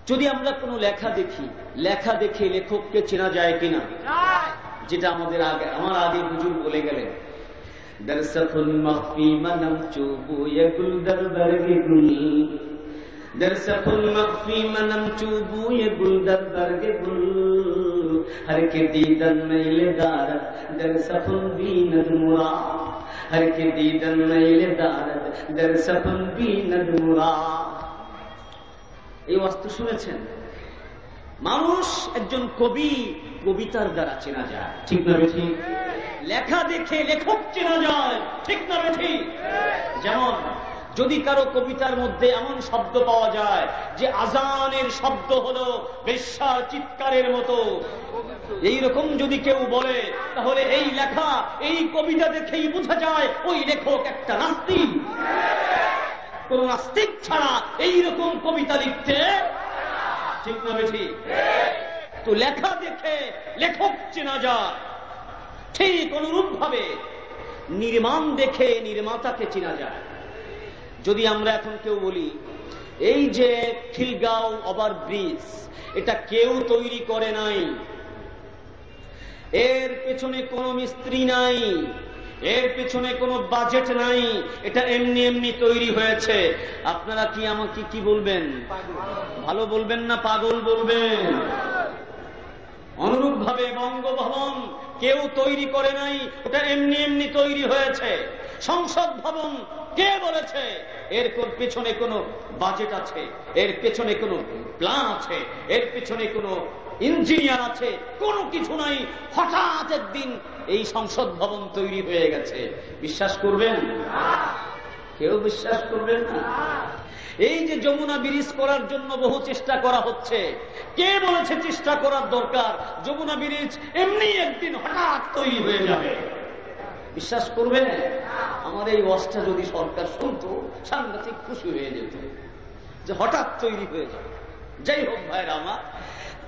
A: যদি আমরা কোনো লেখা দেখি, লেখা দেখে লেখককে চেনা যায় কিনা? যেটা আমার আগে হুজুর বলে গেলেন, দরসফুল মখফি মানম চুবু ইয়াকুল দরবারগে গুল, দরসফুল মখফি মানম চুবু ইয়াকুল দরবারগে গুল, হর কে দীদান মাইলে দারত দরসফুল বিনদ মুরা, হর কে দীদান মাইলে দারত দরসফুল বিনদ মুরা। এই অস্ত্র শুনেছেন? মানুষ একজন কবি কবিতার দ্বারা চেনা যায়, ঠিক না বেঠি? লেখা দেখে লেখক চেনা যায়, ঠিক না বেঠি? যেমন যদি কারো কবিতার মধ্যে এমন শব্দ পাওয়া যায় যে আজানের শব্দ হলো বেশ্যার চিৎকারের মতো, এইরকম যদি কেউ বলে, তাহলে এই লেখা, এই কবিতা দেখেই বোঝা যায় ওই লেখক একটা নাস্তিক। কোন নাস্তিক ছাড়া এইরকম কবিতা লিখতে, ঠিক না বেশি? তো লেখা দেখে লেখক চেনা যায়। ঠিক অনুরূপ ভাবে নির্মাণ দেখে নির্মাতাকে চেনা যায়। যদি আমরা এখন কেউ বলি এই যে খিলগাঁও ওভারব্রিজ, এটা কেউ তৈরি করে নাই, এর পেছনে কোনো মিস্ত্রি নাই, এর পেছনে কোনো বাজেট নাই, এটা এমনি এমনি তৈরি হয়েছে। আপনারা কি আমাকে কি বলবেন? ভালো বলবেন না পাগল বলবেন? অনুরূপ ভাবে বঙ্গভবন কেউ তৈরি করে নাই, ওটা এমনি এমনি তৈরি হয়েছে। সংসদ ভবন কে বলেছে এর পেছনে কোনো বাজেট আছে, এর পেছনে কোনো প্ল্যান আছে, এর পেছনে কোনো ইঞ্জিনিয়ার আছে? কোনো কিছু নাই। হঠাৎ একদিন এই সংসদ ভবন তৈরি হয়ে গেছে। বিশ্বাস করবেন? কেউ বিশ্বাস করবেন না। এই যে যমুনা ব্রিজ করার জন্য বহু চেষ্টা করা হচ্ছে, কে বলেছে চেষ্টা করার দরকার? যমুনা ব্রিজ এমনি একদিন হঠাৎ তৈরি হয়ে যাবে। বিশ্বাস করবে? আমার এই ওয়াজটা যদি সরকার শুনতো, সাংঘাতিক খুশি হয়ে যেত যে হঠাৎ তৈরি হয়ে যাবে। যাই হোক ভাইরা আমার,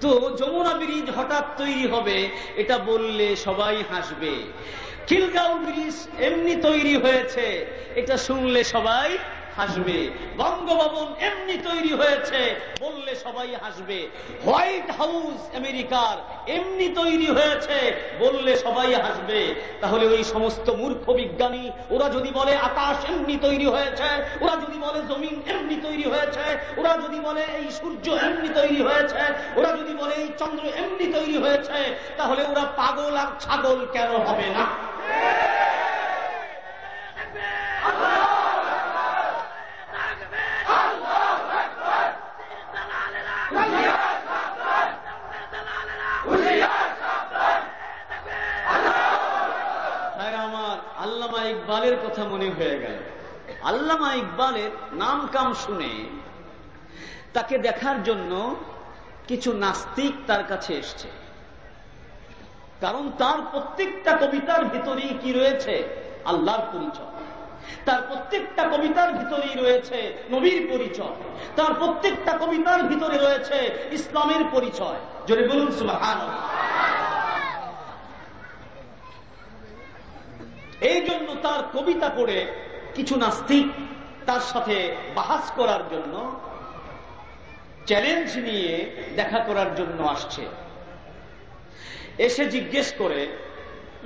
A: তো যমুনা ব্রিজ হঠাৎ তৈরি হবে এটা বললে সবাই হাসবে। খিলগাঁও ব্রিজ এমনি তৈরি হয়েছে এটা শুনলে সবাই হাসবে। বঙ্গভবন এমনি তৈরি হয়েছে বললে সবাই হাসবে। হোয়াইট হাউস আমেরিকার এমনি তৈরি হয়েছে বললে সবাই হাসবে। তাহলে ওই সমস্ত মূর্খ বিজ্ঞানী ওরা যদি বলে আকাশ এমনি তৈরি হয়েছে, ওরা যদি বলে জমিন এমনি তৈরি হয়েছে, ওরা যদি বলে এই সূর্য এমনি তৈরি হয়েছে, ওরা যদি বলে এই চন্দ্র এমনি তৈরি হয়েছে, তাহলে ওরা পাগল আর ছাগল কেন হবে না? আল্লামা ইকবালের কথা মনে হয়ে গেল। আল্লামা ইকবালের নাম কাম শুনে তাকে দেখার জন্য কিছু নাস্তিক তার কাছে এসছে। কারণ তার প্রত্যেকটা কবিতার ভিতরেই কি রয়েছে? আল্লাহর পরিচয়। তার প্রত্যেকটা কবিতার ভিতরেই রয়েছে নবীর পরিচয়। তার প্রত্যেকটা কবিতার ভিতরে রয়েছে ইসলামের পরিচয়। জোরে বলুন সুবহানাল্লাহ। এই জন্য তার কবিতা পড়ে কিছু নাস্তিক তার সাথে বাহাস করার জন্য, চ্যালেঞ্জ নিয়ে দেখা করার জন্য আসছে। এসে জিজ্ঞেস করে,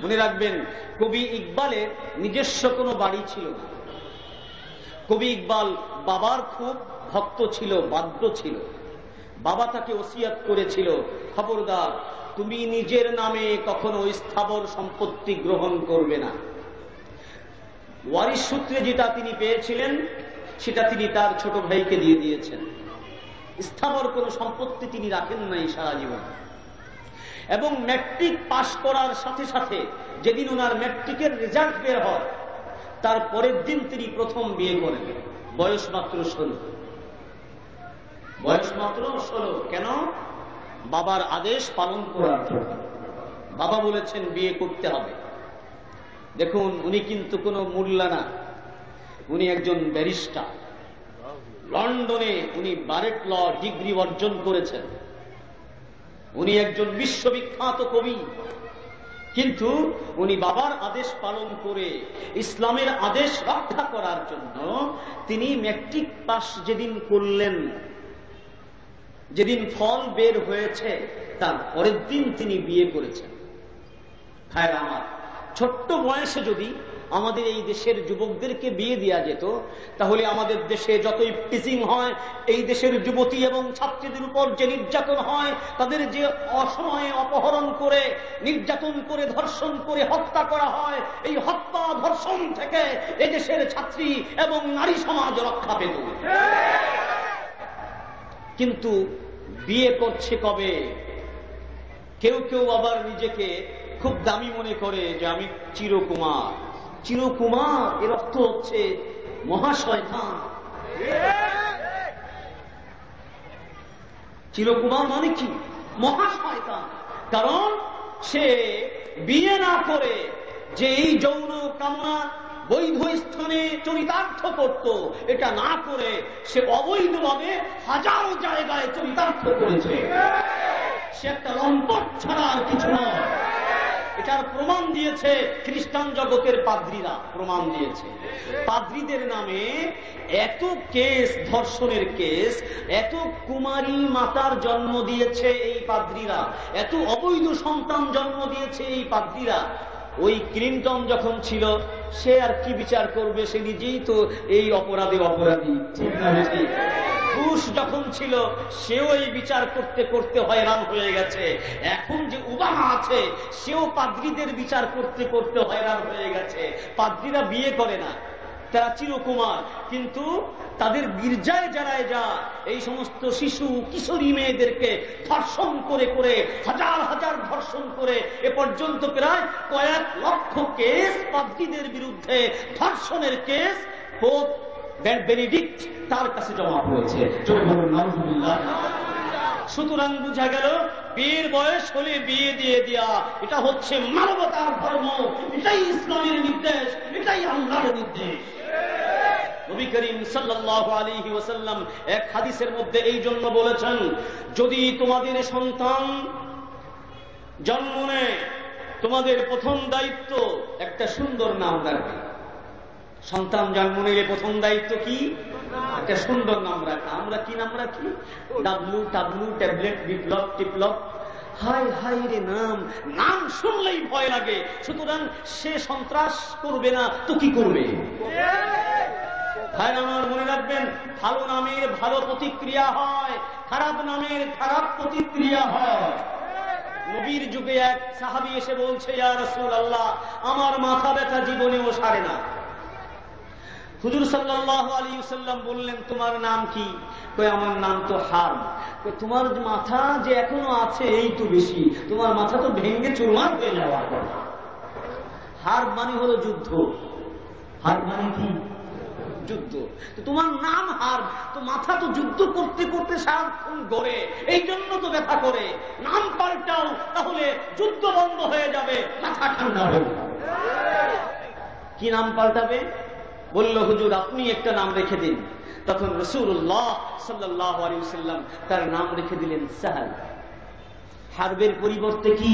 A: মনে রাখবেন কবি ইকবালের নিজস্ব কোনো বাড়ি ছিল না। কবি ইকবাল বাবার খুব ভক্ত ছিল, বাধ্য ছিল। বাবা তাকে ওসিয়াত করেছিল, খবরদার তুমি নিজের নামে কখনো স্থাবর সম্পত্তি গ্রহণ করবে না। ওয়ারিশ সূত্রে যেটা তিনি পেয়েছিলেন সেটা তিনি তার ছোট ভাইকে দিয়ে দিয়েছেন। স্থাবর কোন সম্পত্তি তিনি রাখেন নাই সারা জীবন। এবং ম্যাট্রিক পাশ করার সাথে সাথে যেদিন ওনার ম্যাট্রিকের রেজাল্ট বের হয় তার পরের দিন তিনি প্রথম বিয়ে করেন। বয়স মাত্র 16। বয়স মাত্র 16। কেন? বাবার আদেশ পালন করার জন্য। বাবা বলেছেন বিয়ে করতে হবে। দেখুন উনি কিন্তু কোনো মোল্লা না, উনি একজন ব্যারিস্টার। লন্ডনে উনি বারেট ল ডিগ্রি অর্জন করেছেন। উনি একজন বিশ্ববিখ্যাত কবি। কিন্তু উনি বাবার আদেশ পালন করে ইসলামের আদেশ রক্ষা করার জন্য তিনি ম্যাট্রিক পাস যেদিন করলেন, যেদিন ফল বের হয়েছে তার পরের দিন তিনি বিয়ে করেছেন। ভাইরা আমার, ছোট্ট বয়সে যদি আমাদের এই দেশের যুবকদেরকে বিয়ে দেওয়া যেত তাহলে আমাদের দেশে যতই টিচিং হয়, এই দেশের যুবতী এবং ছাত্রীদের উপর যে নির্যাতন হয়, তাদের যে অসময়ে অপহরণ করে নির্যাতন করে ধর্ষণ করে হত্যা করা হয়, এই হত্যা ধর্ষণ থেকে এই দেশের ছাত্রী এবং নারী সমাজ রক্ষা পেত। কিন্তু বিয়ে করছে কবে? কেউ কেউ আবার নিজেকে খুব দামি মনে করে যে আমি চিরকুমার। চিরকুমার এর অর্থ হচ্ছে মহাশয়তান। চিরকুমার মানে কি? মহাশয়তান। কারণ সে বিয়ে না করে যে এই যৌন কামনা বৈধ স্থানে চরিতার্থ করত, এটা না করে সে অবৈধভাবে হাজারো জায়গায় চরিতার্থ করেছে। সে একটা লম্পট ছাড়া আর কিছু নয়। এটার প্রমাণ দিয়েছে খ্রিস্টান জগতের পাদ্রীরা। প্রমাণ দিয়েছে পাদ্রীদের নামে এত কেস, ধর্ষণের কেস, এত কুমারী মাতার জন্ম দিয়েছে এই পাদ্রীরা, এত অবৈধ সন্তান জন্ম দিয়েছে এই পাদ্রীরা। ওই ক্লিনটন যখন ছিল সে আর কি বিচার করবে, সে নিজেই তো এই অপরাধী, ঠিক না? বুশ যখন ছিল সেও এই বিচার করতে করতে হয়রান হয়ে গেছে। এখন যে ওবামা আছে সেও পাদ্রীদের বিচার করতে করতে হয়রান হয়ে গেছে। পাদ্রীরা বিয়ে করে না, তারা চিরকুমার, কিন্তু তাদের গির্জায় যারায় যা এই সমস্ত শিশু কিশোরী মেয়েদেরকে ধর্ষণ করে করে, হাজার হাজার ধর্ষণ করে, এ পর্যন্ত প্রায় কয়েক লক্ষ কেস পাদ্রীদের বিরুদ্ধে, ধর্ষণের কেস পোপ বেনেডিক্ট তার কাছে জমা হয়েছে। সুতরাং বুঝা গেল বিয়ের বয়স হলে বিয়ে দিয়ে দেয়া এটা হচ্ছে মানবতার ধর্ম, এটাই ইসলামের নির্দেশ, এটাই আল্লাহর নির্দেশ। নবী করিম সাল্লাল্লাহু আলাইহি ওয়াসাল্লাম এক হাদিসের মধ্যে এই জন্য বলেছেন, যদি তোমাদের সন্তান জন্ম নেয় তোমাদের প্রথম দায়িত্ব একটা সুন্দর নাম রাখবে। সন্তান জন্ম নিলে প্রথম দায়িত্ব কি? একটা সুন্দর নাম রাখা। আমরা কি নাম রাখি? ডাব্লু টাবলু, ট্যাবলেট, বিপ্লব, টিপলব। হাই হাই রে, নাম শুনলেই ভয় লাগে। সুতরাং সে সন্ত্রাস করবে না তো কি করবে? ভাই আমার মনে রাখবেন, ভালো নামের ভালো প্রতিক্রিয়া হয়, খারাপ নামের খারাপ প্রতিক্রিয়া হয়। নবীর যুগে এক সাহাবী এসে বলছে, ইয়া রাসূলুল্লাহ, আমার মাথা ব্যথা জীবনেও সারে না। হুজুর সাল্লাল্লাহু আলাইহি ওয়াসাল্লাম বললেন, তোমার নাম কি? কয়, আমার নাম তো হার। কয়, তোমার মাথা যে এখনো আছে এই তো বেশি, তোমার মাথা তো ভেঙে চুরমার হয়ে যাওয়ার কথা। হার মানে হলো যুদ্ধ। হার মানে কি? যুদ্ধ। তো তোমার নাম হার, তো মাথা তো যুদ্ধ করতে করতে সারাক্ষণ গড়ে, এই জন্য তো ব্যথা করে। নাম পাল্টাও, তাহলে যুদ্ধ বন্ধ হয়ে যাবে, মাথা ঠান্ডা হবে। কি নাম পাল্টাবে? বলল, হুজুর আপনি একটা নাম রেখে দিন। তখন রাসূলুল্লাহ সাল্লাল্লাহু আলাইহি ওয়াসাল্লাম তার নাম রেখে দিলেন সাহাল। হারবের পরিবর্তে কি?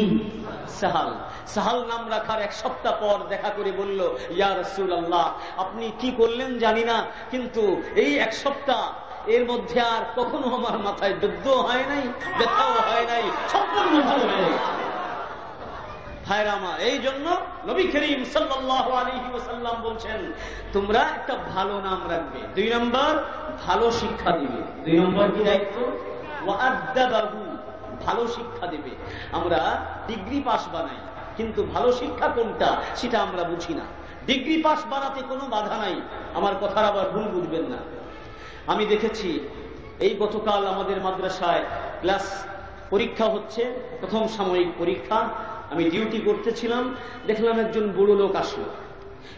A: সাহাল। সাহাল নাম রাখার এক সপ্তাহ পর দেখা করে বলল, ইয়া রাসূলুল্লাহ, আপনি কি করলেন জানি না, কিন্তু এই এক সপ্তাহ এর মধ্যে আর কখনো আমার মাথায় যুদ্ধ হয় নাই, ব্যথাও হয় নাই, সম্পূর্ণ ভালো হয়ে গেছে। এই জন্য নবী করিম সাল্লাল্লাহু আলাইহি ওয়াসাল্লাম বলছেন, তোমরা একটা ভালো নাম রাখবে। 2 নম্বর, ভালো শিক্ষা দিবে। 2 নম্বর কি দায়িত্ব? ওয়া'আদ্দাবাহু, ভালো শিক্ষা দিবে। আমরা ডিগ্রি পাস বানাই, কিন্তু ভালো শিক্ষা কোনটা সেটা আমরা বুঝি না। ডিগ্রি পাস বানাতে কোনো বাধা নাই, আমার কথার আবার ভুল বুঝবেন না। আমি দেখেছি এই গতকাল আমাদের মাদ্রাসায় ক্লাস পরীক্ষা হচ্ছে, প্রথম সাময়িক পরীক্ষা। আমি ডিউটি করতেছিলাম, দেখলাম একজন বুড়ো লোক আসলো।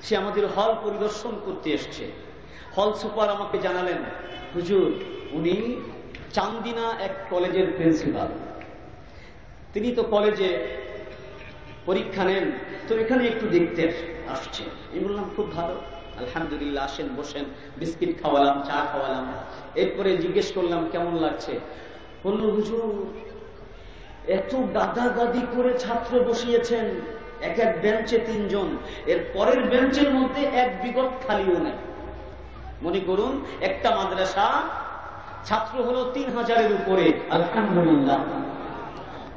A: সে আমাদের হল পরিদর্শন করতে এসছে। হল সুপার আমাকে জানালেন, হুজুর উনি চান্দিনা এক কলেজের প্রিন্সিপাল, তিনি তো কলেজে পরীক্ষা নেন, তো এখানে একটু দেখতে আসছে। আমি বললাম, খুব ভালো, আলহামদুলিল্লাহ, আসেন বসেন। বিস্কিট খাওয়ালাম, চা খাওয়ালাম। এরপরে জিজ্ঞেস করলাম কেমন লাগছে। বলল, হুজুর এত গাদাগাদি করে ছাত্র বসিয়েছেন, এক এক বেঞ্চে 3 জন, এর পরের বেঞ্চের মধ্যে এক বিগত খালিও নেই। মনে করুন একটা মাদ্রাসা, ছাত্র হলো 3000-এর উপরে, আলহামদুলিল্লাহ।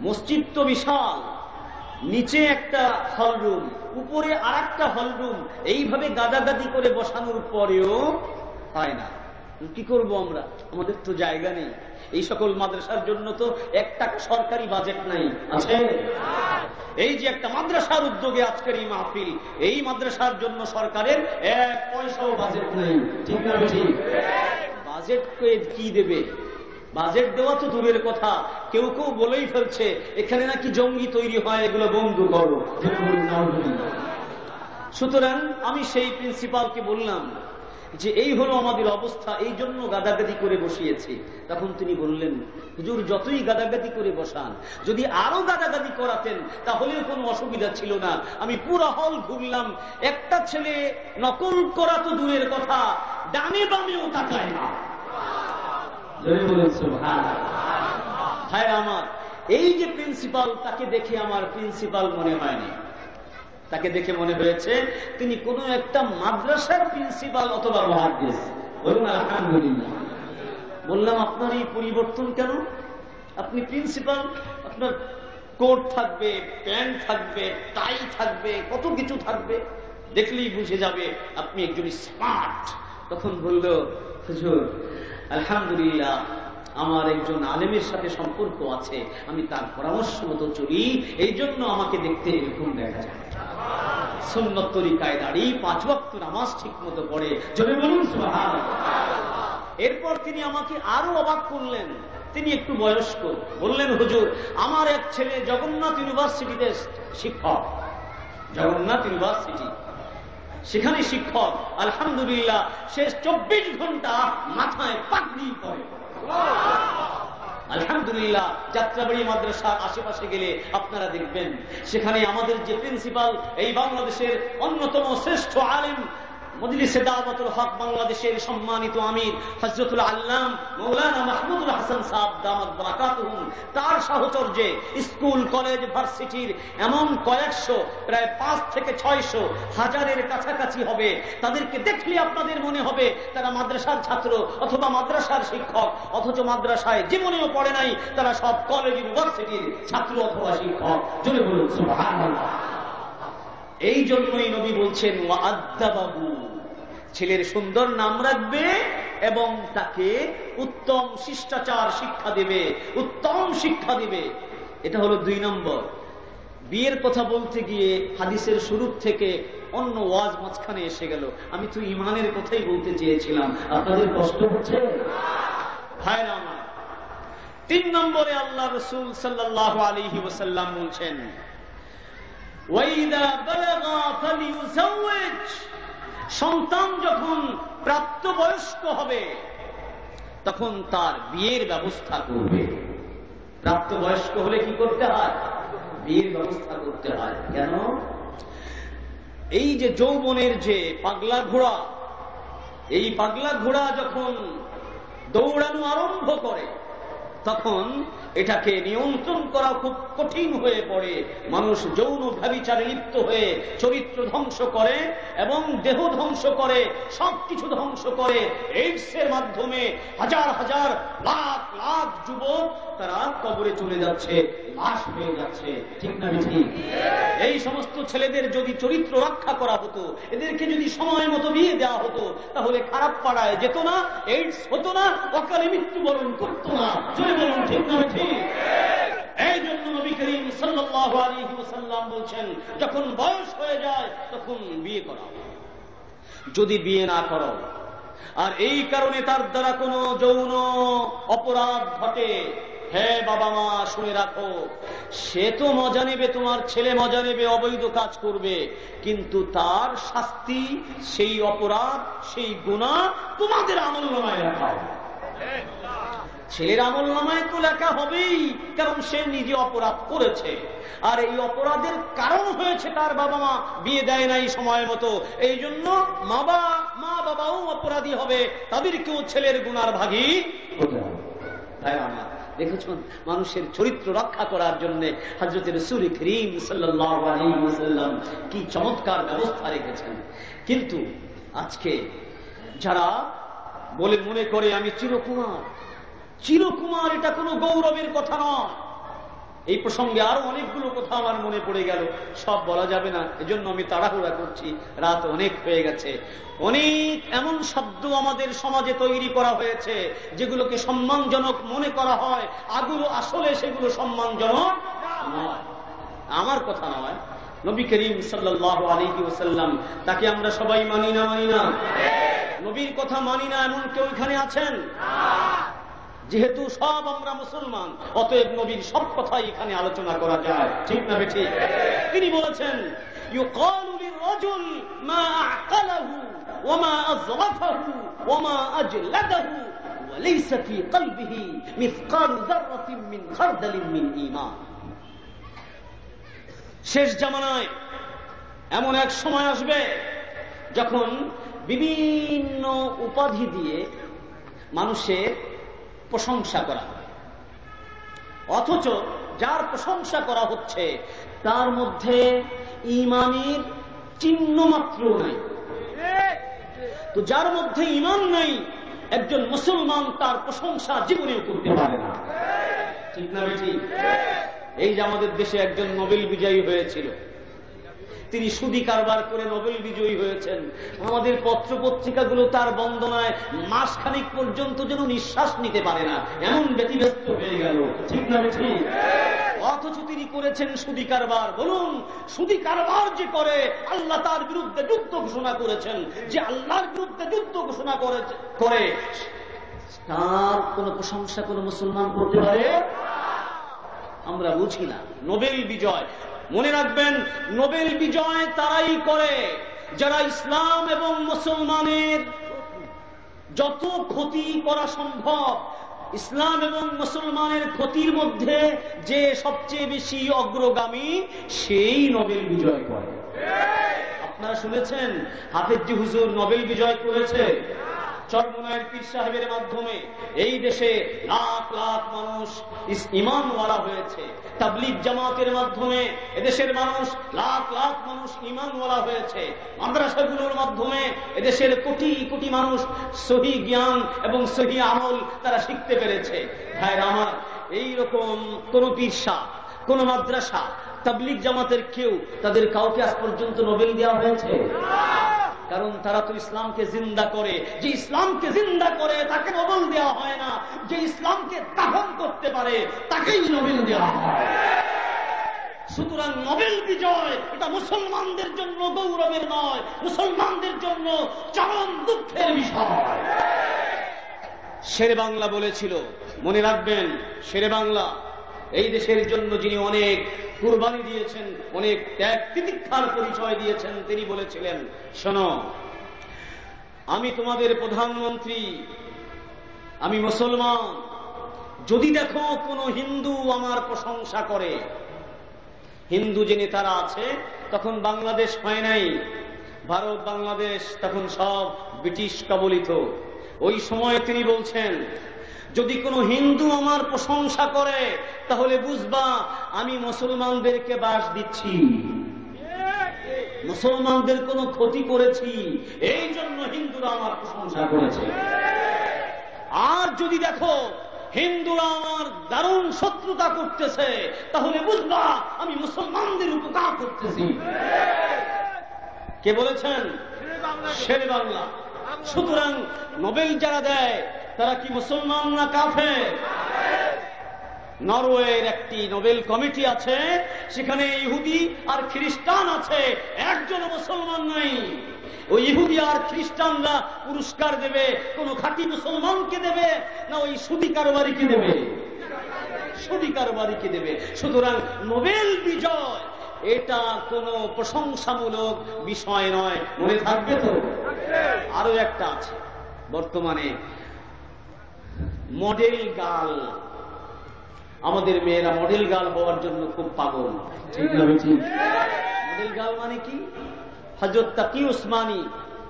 A: মসজিদ তো বিশাল, নিচে একটা হল রুম, উপরে আর একটা হল রুম, এইভাবে গাদাগাদি করে বসানোর পরেও হয় না। কি করব আমরা? আমাদের তো জায়গা নেই। এই সকল মাদ্রাসার জন্য তো 1 টাকা সরকারি বাজেট নাই, আছে? এই যে একটা মাদ্রাসার উদ্যোগে আজকের এই মাহফিল, এই মাদ্রাসার জন্য সরকারের 1 পয়সাও বাজেট নেই, ঠিক না? ঠিক। বাজেট কি দেবে? বাজেট দেওয়া তো দূরের কথা, কেউ কেউ বলেই ফেলছে এখানে নাকি জঙ্গি তৈরি হয়, এগুলো বন্ধ করো। সুতরাং আমি সেই প্রিন্সিপালকে বললাম যে এই হলো আমাদের অবস্থা, এই জন্য গাদাগাদি করে বসিয়েছি। তখন তিনি বললেন, হুজুর যতই গাদাগাদি করে বসান, যদি আরো গাদাগাদি করাতেন তাহলেও কোনো অসুবিধা ছিল না। আমি পুরো হল ঘুরলাম, একটা ছেলে নকল করা তো দূরের কথা, ডানে বামেও তাকায় না। হায় আমার, এই যে প্রিন্সিপাল, তাকে দেখে আমার প্রিন্সিপাল মনে হয়নি, তাকে দেখে মনে হয়েছে তিনি কোন একটা মাদ্রাসার প্রিন্সিপাল অথবা মুহাদ্দিস। বলুন আলহামদুলিল্লাহ। বললাম, আপনার এই পরিবর্তন কেন? আপনি প্রিন্সিপাল, আপনার কোট থাকবে, প্যান্ট থাকবে, টাই থাকবে, কত কিছু থাকবে, দেখলেই বুঝে যাবে আপনি একজন স্মার্ট। তখন বলল, হুজুর আলহামদুলিল্লাহ, আমার একজন আলেমের সাথে সম্পর্ক আছে, আমি তার পরামর্শ মতো চলি, এই জন্য আমাকে দেখতে এরকম দেখা যায়। সুন্নত তরিকায় দাঁড়ি, 5 ওয়াক্ত নামাজ ঠিক মতো পড়ে, জোরে বলুন সুবহানাল্লাহ। এরপর তিনি আমাকে আরো অবাক করলেন। তিনি একটু বয়স্ক। বললেন, হুজুর আমার এক ছেলে জগন্নাথ ইউনিভার্সিটিতে শিক্ষক, জগন্নাথ ইউনিভার্সিটি, সেখানে শিক্ষক। আলহামদুলিল্লাহ, শেষ 24 ঘন্টা মাথায় পাগড়ি পরে। আলহামদুলিল্লাহ, যাত্রাবাড়ি মাদ্রাসার আশেপাশে গেলে আপনারা দেখবেন সেখানে আমাদের যে প্রিন্সিপাল, এই বাংলাদেশের অন্যতম শ্রেষ্ঠ আলেম, মজলিসে দাওয়াতুল হক বাংলাদেশের সম্মানিত আমির হযরতুল আল্লাম মাওলানা মাহমুদুল হাসান সাহেব দামাত বারাকাতুহুম, তার সাহচর্যে স্কুল কলেজ ভার্সিটির এমন কয়েকশো, প্রায় 5 থেকে 600 হাজারের কাছাকাছি হবে। তাদেরকে দেখলে আপনাদের মনে হবে তারা মাদ্রাসার ছাত্র অথবা মাদ্রাসার শিক্ষক, অথচ মাদ্রাসায় জীবনেও পড়ে নাই, তারা সব কলেজ ইউনিভার্সিটির ছাত্র অথবা শিক্ষক। জোরে বলুন সুবহানাল্লাহ। এই জন্যই নবী বলছেন, ওয়া'আদ্দাবাহু, ছেলের সুন্দর নাম রাখবে এবং তাকে উত্তম শিষ্টাচার শিক্ষা দেবে, উত্তম শিক্ষা দেবে। এটা হলো 2 নম্বর। বিয়ের কথা বলতে গিয়ে হাদিসের শুরু থেকে অন্য ওয়াজ মাঝখানে এসে গেল। আমি তো ইমানের কথাই বলতে চেয়েছিলাম, আপনাদের কষ্ট হচ্ছে? ভাইরা আমার, 3 নম্বরে আল্লাহ রাসূল সাল্লাল্লাহু আলাইহি ওয়াসাল্লাম বলছেন, ওয়াইদা বালাগা ফালিয়ুযাওয়াজ, সন্তান যখন প্রাপ্তবয়স্ক হবে তখন তার বিয়ের ব্যবস্থা করবে। প্রাপ্তবয়স্ক হলে কি করতে হয়? বিয়ের ব্যবস্থা করতে হয়। কেন? এই যে যৌবনের যে পাগলা ঘোড়া, এই পাগলা ঘোড়া যখন দৌড়ানো আরম্ভ করে তখন এটাকে নিয়ন্ত্রণ করা খুব কঠিন হয়ে পড়ে। মানুষ যৌন ব্যভিচারে লিপ্ত হয়ে চরিত্র ধ্বংস করে এবং দেহ ধ্বংস করে, সবকিছু ধ্বংস করে। এইডসের মাধ্যমে হাজার হাজার লাখ লাখ যুবক তারা কবরে চলে যাচ্ছে, লাশ হয়ে যাচ্ছে। ঠিক না ঠিক? এই সমস্ত ছেলেদের যদি চরিত্র রক্ষা করা হতো, এদেরকে যদি সময় মতো বিয়ে দেওয়া হতো, তাহলে খারাপ পাড়ায় যেত না, এইডস হতো না, অকালে মৃত্যুবরণ করতো না। জয় বলুন ঠিক না ঠিক? এই জন্য নবী করিম সাল্লাল্লাহু আলাইহি ওয়াসাল্লাম বলছেন, যখন বয়স হয়ে যায় তখন বিয়ে করো। যদি বিয়ে না করো আর এই কারণে তার দ্বারা কোনো যৌন অপরাধ ঘটে, হে বাবা মা শুনে রাখো, সে তো মজা নেবে, তোমার ছেলে মজা নেবে, অবৈধ কাজ করবে, কিন্তু তার শাস্তি, সেই অপরাধ, সেই গুনাহ তোমাদের আমলনামায় লেখা হবে। ছেলের আমলনামায় তো লেখা হবেই, কারণ সে নিজে অপরাধ করেছে, আর এই অপরাধের কারণ হয়েছে তার বাবা মা বিয়ে দেয় নাই সময় মতো। এই জন্য মা বাবাও অপরাধী হবে, তাদেরকেও ছেলের গুনার ভাগী হতে হবে। তাই আমার দেখেছেন, মানুষের চরিত্র রক্ষা করার জন্য হযরত রাসূল করিম সাল্লাল্লাহু আলাইহি ওয়াসাল্লাম কি চমৎকার ব্যবস্থা রেখেছেন। কিন্তু আজকে যারা বলে মনে করে আমি চিরকুমার, চিরকুমার এটা কোনো গৌরবের কথা নয়। এই প্রসঙ্গে আরো অনেকগুলো কথা আমার মনে পড়ে গেল, সব বলা যাবে না, এজন্য আমি তাড়াহুড়া করছি, রাত অনেক হয়ে গেছে। অনেক এমন শব্দ আমাদের সমাজে তৈরি করা হয়েছে যেগুলোকে সম্মানজনক মনে করা হয়, আসলে সেগুলো সম্মানজনক নয়। আমার কথা নয়, নবী করিম সাল্লাল্লাহু আলাইহি ওয়াসাল্লাম, তাকে আমরা সবাই মানি না? মানি না? নবীর কথা মানি না এমন কেউ এখানে আছেন? যেহেতু সব আমরা মুসলমান, অতএব নবীর সব কথাই এখানে আলোচনা করা যায়। ঠিক না বেঠিক? তিনি বলেছেন, ইউকালু লিররাজুল মা আ'কালাহু ওয়া মা আযরাফাহু ওয়া মা আজলাদাহু ওয়া লাইসা ফি কলবিহি মিসকালু যাররাতিন মিন খারদালিন মিন ঈমান। শেষ জামানায় এমন এক সময় আসবে যখন বিভিন্ন উপাধি দিয়ে মানুষের প্রশংসা করা হবে, অথচ যার প্রশংসা করা হচ্ছে তার মধ্যে ঈমানের চিহ্ন মাত্র নাই। তো যার মধ্যে ঈমান নাই, একজন মুসলমান তার প্রশংসা জীবনেও করতে পারে না। ঠিক না বেঠিক? এই যে আমাদের দেশে একজন নোবেল বিজয়ী হয়েছিল, তিনি সুদি কারবার করে নোবেল বিজয়ী হয়েছেন। আমাদের পত্র পত্রিকাগুলো তার বন্দনায় মাসখানিক পর্যন্ত যেন নিঃশ্বাস নিতে পারে না, এমন ব্যতিব্যস্ত হয়ে গেল। ঠিক না ঠিক? অথচ তিনি করেছেন সুদি কারবার। বলুন, সুদি কারবার যে করে, আল্লাহ তার বিরুদ্ধে যুদ্ধ ঘোষণা করেছেন। যে আল্লাহর বিরুদ্ধে যুদ্ধ ঘোষণা করে তার কোন প্রশংসা কোন মুসলমান করতে পারে? আমরা বুঝি না। নোবেল বিজয়, মনে রাখবেন, নোবেল বিজয় তারাই করে যারা ইসলাম এবং মুসলমানের যত ক্ষতি করা সম্ভব, ইসলাম এবং মুসলমানের ক্ষতির মধ্যে যে সবচেয়ে বেশি অগ্রগামী, সেই নোবেল বিজয় করে। আপনারা শুনেছেন হাফেজি হুজুর নোবেল বিজয় করেছে। চরমনায়ের পীর সাহেবের মাধ্যমে এই দেশে লাখ লাখ মানুষ ঈমানওয়ালা হয়েছে। তাবলীগ জামাতের মাধ্যমে এদেশের মানুষ লাখ লাখ মানুষ ঈমানওয়ালা হয়েছে। মাদ্রাসাগুলোর মাধ্যমে এদেশের কোটি কোটি মানুষ সহি জ্ঞান এবং সহি আমল তারা শিখতে পেরেছে। ভাইরা আমার, এইরকম কোন পীর সাহেব, কোন মাদ্রাসা, তাবলীগ জামাতের কেউ, তাদের কাউকে আজ পর্যন্ত নোবেল দেওয়া হয়েছে? কারণ তারা তো ইসলামকে জিন্দা করে। যে ইসলামকে জিন্দা করে তাকে নোবেল দেওয়া হয় না, যে ইসলামকে দাফন করতে পারে তাকেই নোবেল দেওয়া হয়। সুতরাং নোবেল বিজয় এটা মুসলমানদের জন্য গৌরবের নয়, মুসলমানদের জন্য চরম দুঃখের বিষয়। শেরে বাংলা বলেছিল, মনে রাখবেন, শেরে বাংলা এই দেশের জন্য যিনি অনেক কুরবানি দিয়েছেন, অনেক ত্যাগ তিতিক্ষার পরিচয় দিয়েছেন, তিনি বলেছিলেন, শোনো, আমি তোমাদের প্রধানমন্ত্রী, আমি মুসলমান, যদি দেখো কোন হিন্দু আমার প্রশংসা করে, হিন্দু যে নেতারা আছে, তখন বাংলাদেশ হয় নাই, ভারত বাংলাদেশ তখন সব ব্রিটিশ কবলিত। ওই সময় তিনি বলছেন, যদি কোনো হিন্দু আমার প্রশংসা করে তাহলে বুঝবা আমি মুসলমানদেরকে বাস দিচ্ছি, মুসলমানদের কোনো ক্ষতি করেছি, এই জন্য হিন্দুরা আমার প্রশংসা করেছে। আর যদি দেখো হিন্দুরা আমার দারুণ শত্রুতা করতেছে, তাহলে বুঝবা আমি মুসলমানদের উপকার করতেছি। কে বলেছেন? শেরে বাংলা। সুতরাং নোবেল যারা দেয় তারা কি মুসলমান না কাফের? নরওয়ের একটি নোবেল কমিটি আছে, সেখানে ইহুদি আর খ্রিস্টান আছে, একজন মুসলমান নাই। ওই ইহুদি আর খ্রিস্টানরা পুরস্কার দেবে কোন খাঁটি মুসলমানকে দেবে না ওই সুদি কারবারিকে দেবে? সুদি কারবারিকে দেবে। সুতরাং নোবেল বিজয় এটা কোন প্রশংসামূলক বিষয় নয়, মনে থাকবে তো। আরো একটা আছে বর্তমানে, মডেল গার্ল। আমাদের মেয়েরা মডেল গার্ল হওয়ার জন্য খুব পাগল। মডেল গার্ল মানে কি? হযরত তাকি উসমানী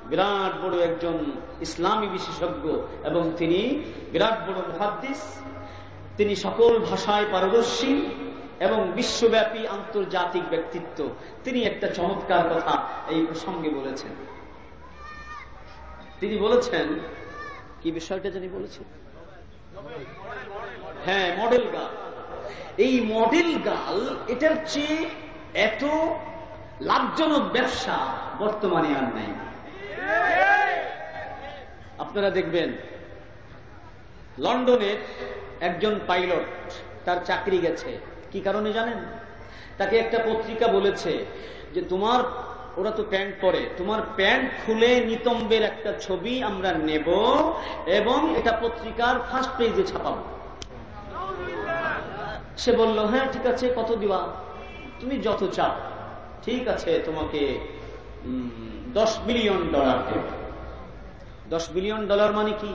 A: বিরাট বড় একজন ইসলামী বিশেষজ্ঞ এবং তিনি বিরাট বড় মুহাদ্দিস, তিনি সকল ভাষায় পারদর্শী এবং বিশ্বব্যাপী আন্তর্জাতিক ব্যক্তিত্ব। তিনি একটা চমৎকার কথা এই প্রসঙ্গে বলেছেন। তিনি বলেছেন, কি বিষয়টা জানি বলেছেন? হ্যাঁ, মডেল গার্ল। এই মডেল গার্ল এটার চেয়ে এত লাভজনক ব্যবসা বর্তমানে আর নাই। আপনারা দেখবেন লন্ডনের একজন পাইলট, তার চাকরি গেছে। কি কারণে জানেন? তাকে একটা পত্রিকা বলেছে যে তোমার, ওরা তো প্যান্ট পরে, তোমার প্যান্ট খুলে নিতম্বের একটা ছবি আমরা নেব এবং এটা পত্রিকার ফার্স্ট পেজে ছাপাবো। সে বলল, হ্যাঁ ঠিক আছে, কত দিবা? তুমি যত চাও। ঠিক আছে, তোমাকে $10 বিলিয়ন দেব। $10 বিলিয়ন মানে কি?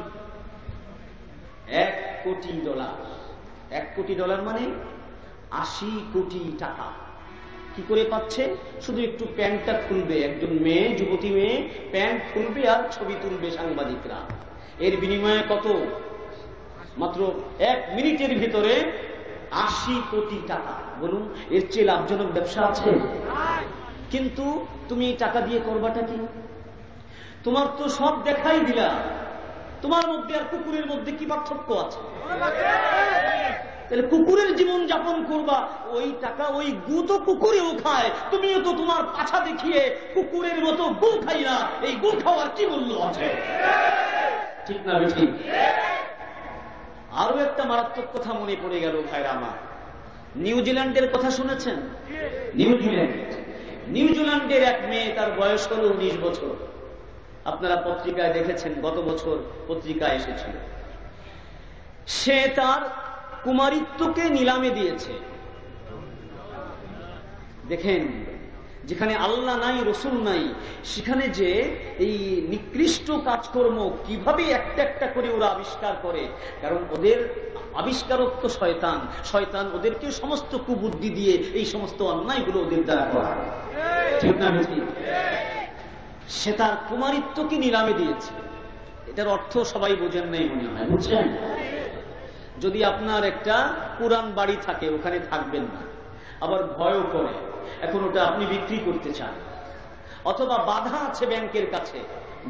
A: $1 কোটি। $1 কোটি মানে 80 কোটি টাকা। কি করে পাচ্ছে? শুধু একটু প্যান্টটা খুলবে, একজন মেয়ে, যুবতী মেয়ে প্যান্ট খুলবে আর ছবি তুলবে সাংবাদিকরা। এর বিনিময়ে কত? মাত্র 1 মিনিটের ভিতরে 80 কোটি টাকা। বলুন, এর চেয়ে লাভজনক ব্যবসা আছে? কিন্তু তুমি টাকা দিয়ে করবাটা কি? তোমার তো সব দেখাই দিলা, তোমার মধ্যে আর কুকুরের মধ্যে কি পার্থক্য আছে? তাহলে কুকুরের জীবন যাপন করবা, ওই টাকা ওই গু তো কুকুরেও খায়, তুমিও তো তোমার পাছা দেখিয়ে কুকুরের মতো গু খাই না, এই গু খাওয়ার কি মূল্য আছে? ঠিক না বেশি? আরো একটা মারাত্মক কথা মনে পড়ে গেল ভাইরা আমার, নিউজিল্যান্ডের কথা শুনেছেন? নিউজিল্যান্ডের এক মেয়ে, তার বয়স হল 19 বছর। আপনারা পত্রিকায় দেখেছেন, গত বছর পত্রিকায় এসেছিল। সে তার কুমারিত্বকে নিলামে দিয়েছে। দেখেন, যেখানে আল্লাহ নাই, রসুল নাই, সেখানে যে এই নিকৃষ্ট কাজকর্ম কিভাবে একটা একটা করে ওরা আবিষ্কার করে। কারণ ওদের আবিষ্কারক তো শয়তান, শয়তান ওদেরকে সমস্ত কুবুদ্ধি দিয়ে এই সমস্ত অন্যায়গুলো ওদের দ্বারা করা। ঠিক না বেশি? সে তার কুমারিত্বকে নিলামে দিয়েছে। এটার অর্থ সবাই বোঝেন নাই মনে হয়, বুঝছেন? যদি আপনার একটা পুরান বাড়ি থাকে, ওখানে থাকবেন না, আবার ভয়ও করে, এখন ওটা আপনি বিক্রি করতে চান, অথবা বাধা আছে ব্যাংকের কাছে,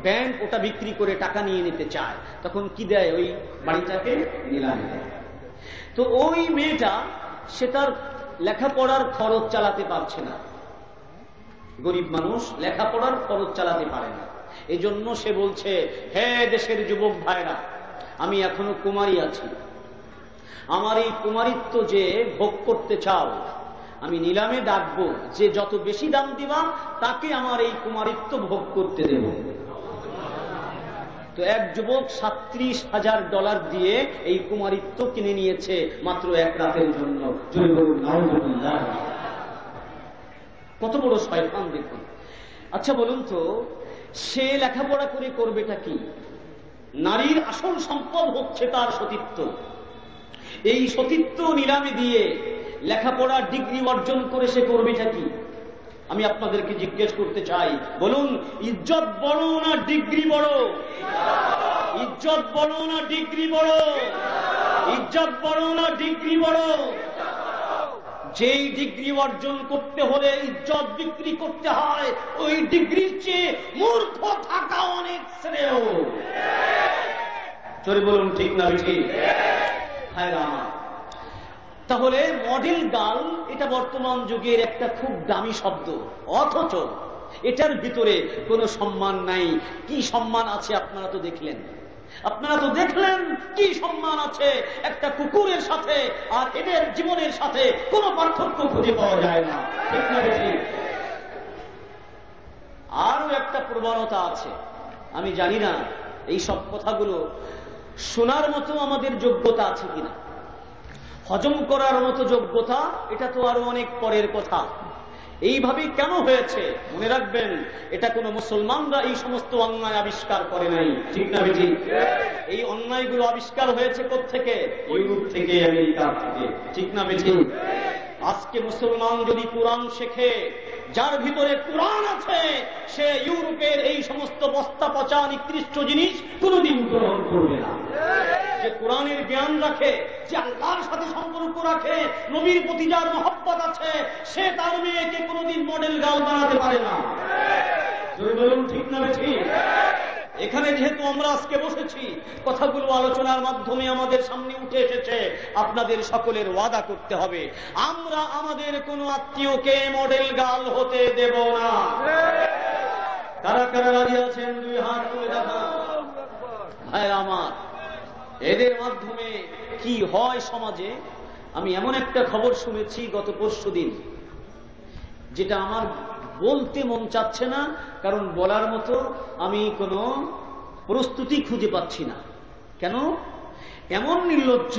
A: ব্যাংক ওটা বিক্রি করে টাকা নিয়ে নিতে চায়, তখন কি দেয়? ওই বাড়িটাকে নিলামে দেয়। তো ওই মেয়েটা, সে তার লেখাপড়ার খরচ চালাতে পারছে না, গরিব মানুষ, লেখাপড়ার খরচ চালাতে পারে না। এই জন্য সে বলছে, হে দেশের যুবক ভাইরা, আমি এখনো কুমারী আছি, আমার এই কুমারিত্ব যে ভোগ করতে চাও, আমি নিলামে ডাকবো, যে যত বেশি দাম দিবা তাকে আমার এই কুমারিত্ব ভোগ করতে দেব। তো এক যুবক $37,000 দিয়ে এই কুমারিত্ব কিনে নিয়েছে মাত্র এক রাতের জন্য। কত বড় শয়তান দেখুন। আচ্ছা বলুন তো, সে লেখাপড়া করে করবেটা কি? নারীর আসল সম্পদ হচ্ছে তার সতীত্ব। এই সতীত্ব নিলামে দিয়ে লেখাপড়ার ডিগ্রি অর্জন করে সে করবেটা কি? আমি আপনাদেরকে জিজ্ঞেস করতে চাই, বলুন, ইজ্জত বড় না ডিগ্রি বড়? ইজ্জত বড় না ডিগ্রি বড়? ইজ্জত বড় না ডিগ্রি বড়? যেই ডিগ্রি অর্জন করতে হলে ইজ্জত বিক্রি করতে হয়, ওই ডিগ্রির চেয়ে মূর্খ থাকা অনেক শ্রেয়। চলে বলুন, ঠিক না ঠিক? তাহলে মডেল গার্ল, এটা বর্তমান যুগের একটা খুব দামি শব্দ, অথচ এটার ভিতরে কোনো সম্মান নাই। কি সম্মান আছে আপনারা তো দেখলেন, আপনারা তো দেখলেন কি সম্মান আছে একটা কুকুরের সাথে, আর এদের জীবনের সাথে কোনো পার্থক্য খুঁজে পাওয়া যায় না। ঠিক না ঠিক? আরো একটা প্রবণতা আছে, আমি জানি না এই সব কথাগুলো শোনার মতো আমাদের যোগ্যতা আছে কিনা, হজম করার মতো যোগ্যতা, এটা তো আরো অনেক পরের কথা। এইভাবে কেন হয়েছে মনে রাখবেন, এটা কোনো মুসলমানরা এই সমস্ত অন্যায় আবিষ্কার করে নাই। ঠিক না বেশি? এই অন্যায়গুলো আবিষ্কার হয়েছে কোত্থেকে? ইউরোপ থেকে, আমেরিকা থেকে। ঠিক না বেশি? আজকে মুসলমান যদি কোরআন শেখে, যার ভিতরে কোরআন আছে, সে ইউরোপের এই সমস্ত বস্তা পচা নিকৃষ্ট জিনিস কোনদিন গ্রহণ করবে না। যে কোরআনের জ্ঞান রাখে, যে আল্লাহর সাথে সম্পর্ক রাখে, নবীর প্রতি যার মহব্বত আছে, সে তার মেয়েকে কোনদিন মডেল গার্ল বানাতে পারে না। বলুন, ঠিক না বেশি? এখানে যেহেতু আমরা আজকে বসেছি, কথাগুলো আলোচনার মাধ্যমে আমাদের সামনে উঠে এসেছে, আপনাদের সকলের ওয়াদা করতে হবে, আমরা আমাদের কোন আত্মীয়কে মডেল গার্ল হতে দেব না। কারা কারা রাজি আছেন? 2 হাত তুলে দেখান। ভাই আমার, এদের মাধ্যমে কি হয় সমাজে? আমি এমন একটা খবর শুনেছি গত পরশুদিন, যেটা আমার বলতে মন চাচ্ছে না, কারণ বলার মতো আমি কোনো প্রস্তুতি খুঁজে পাচ্ছি না। কেন? এমন নির্লজ্জ,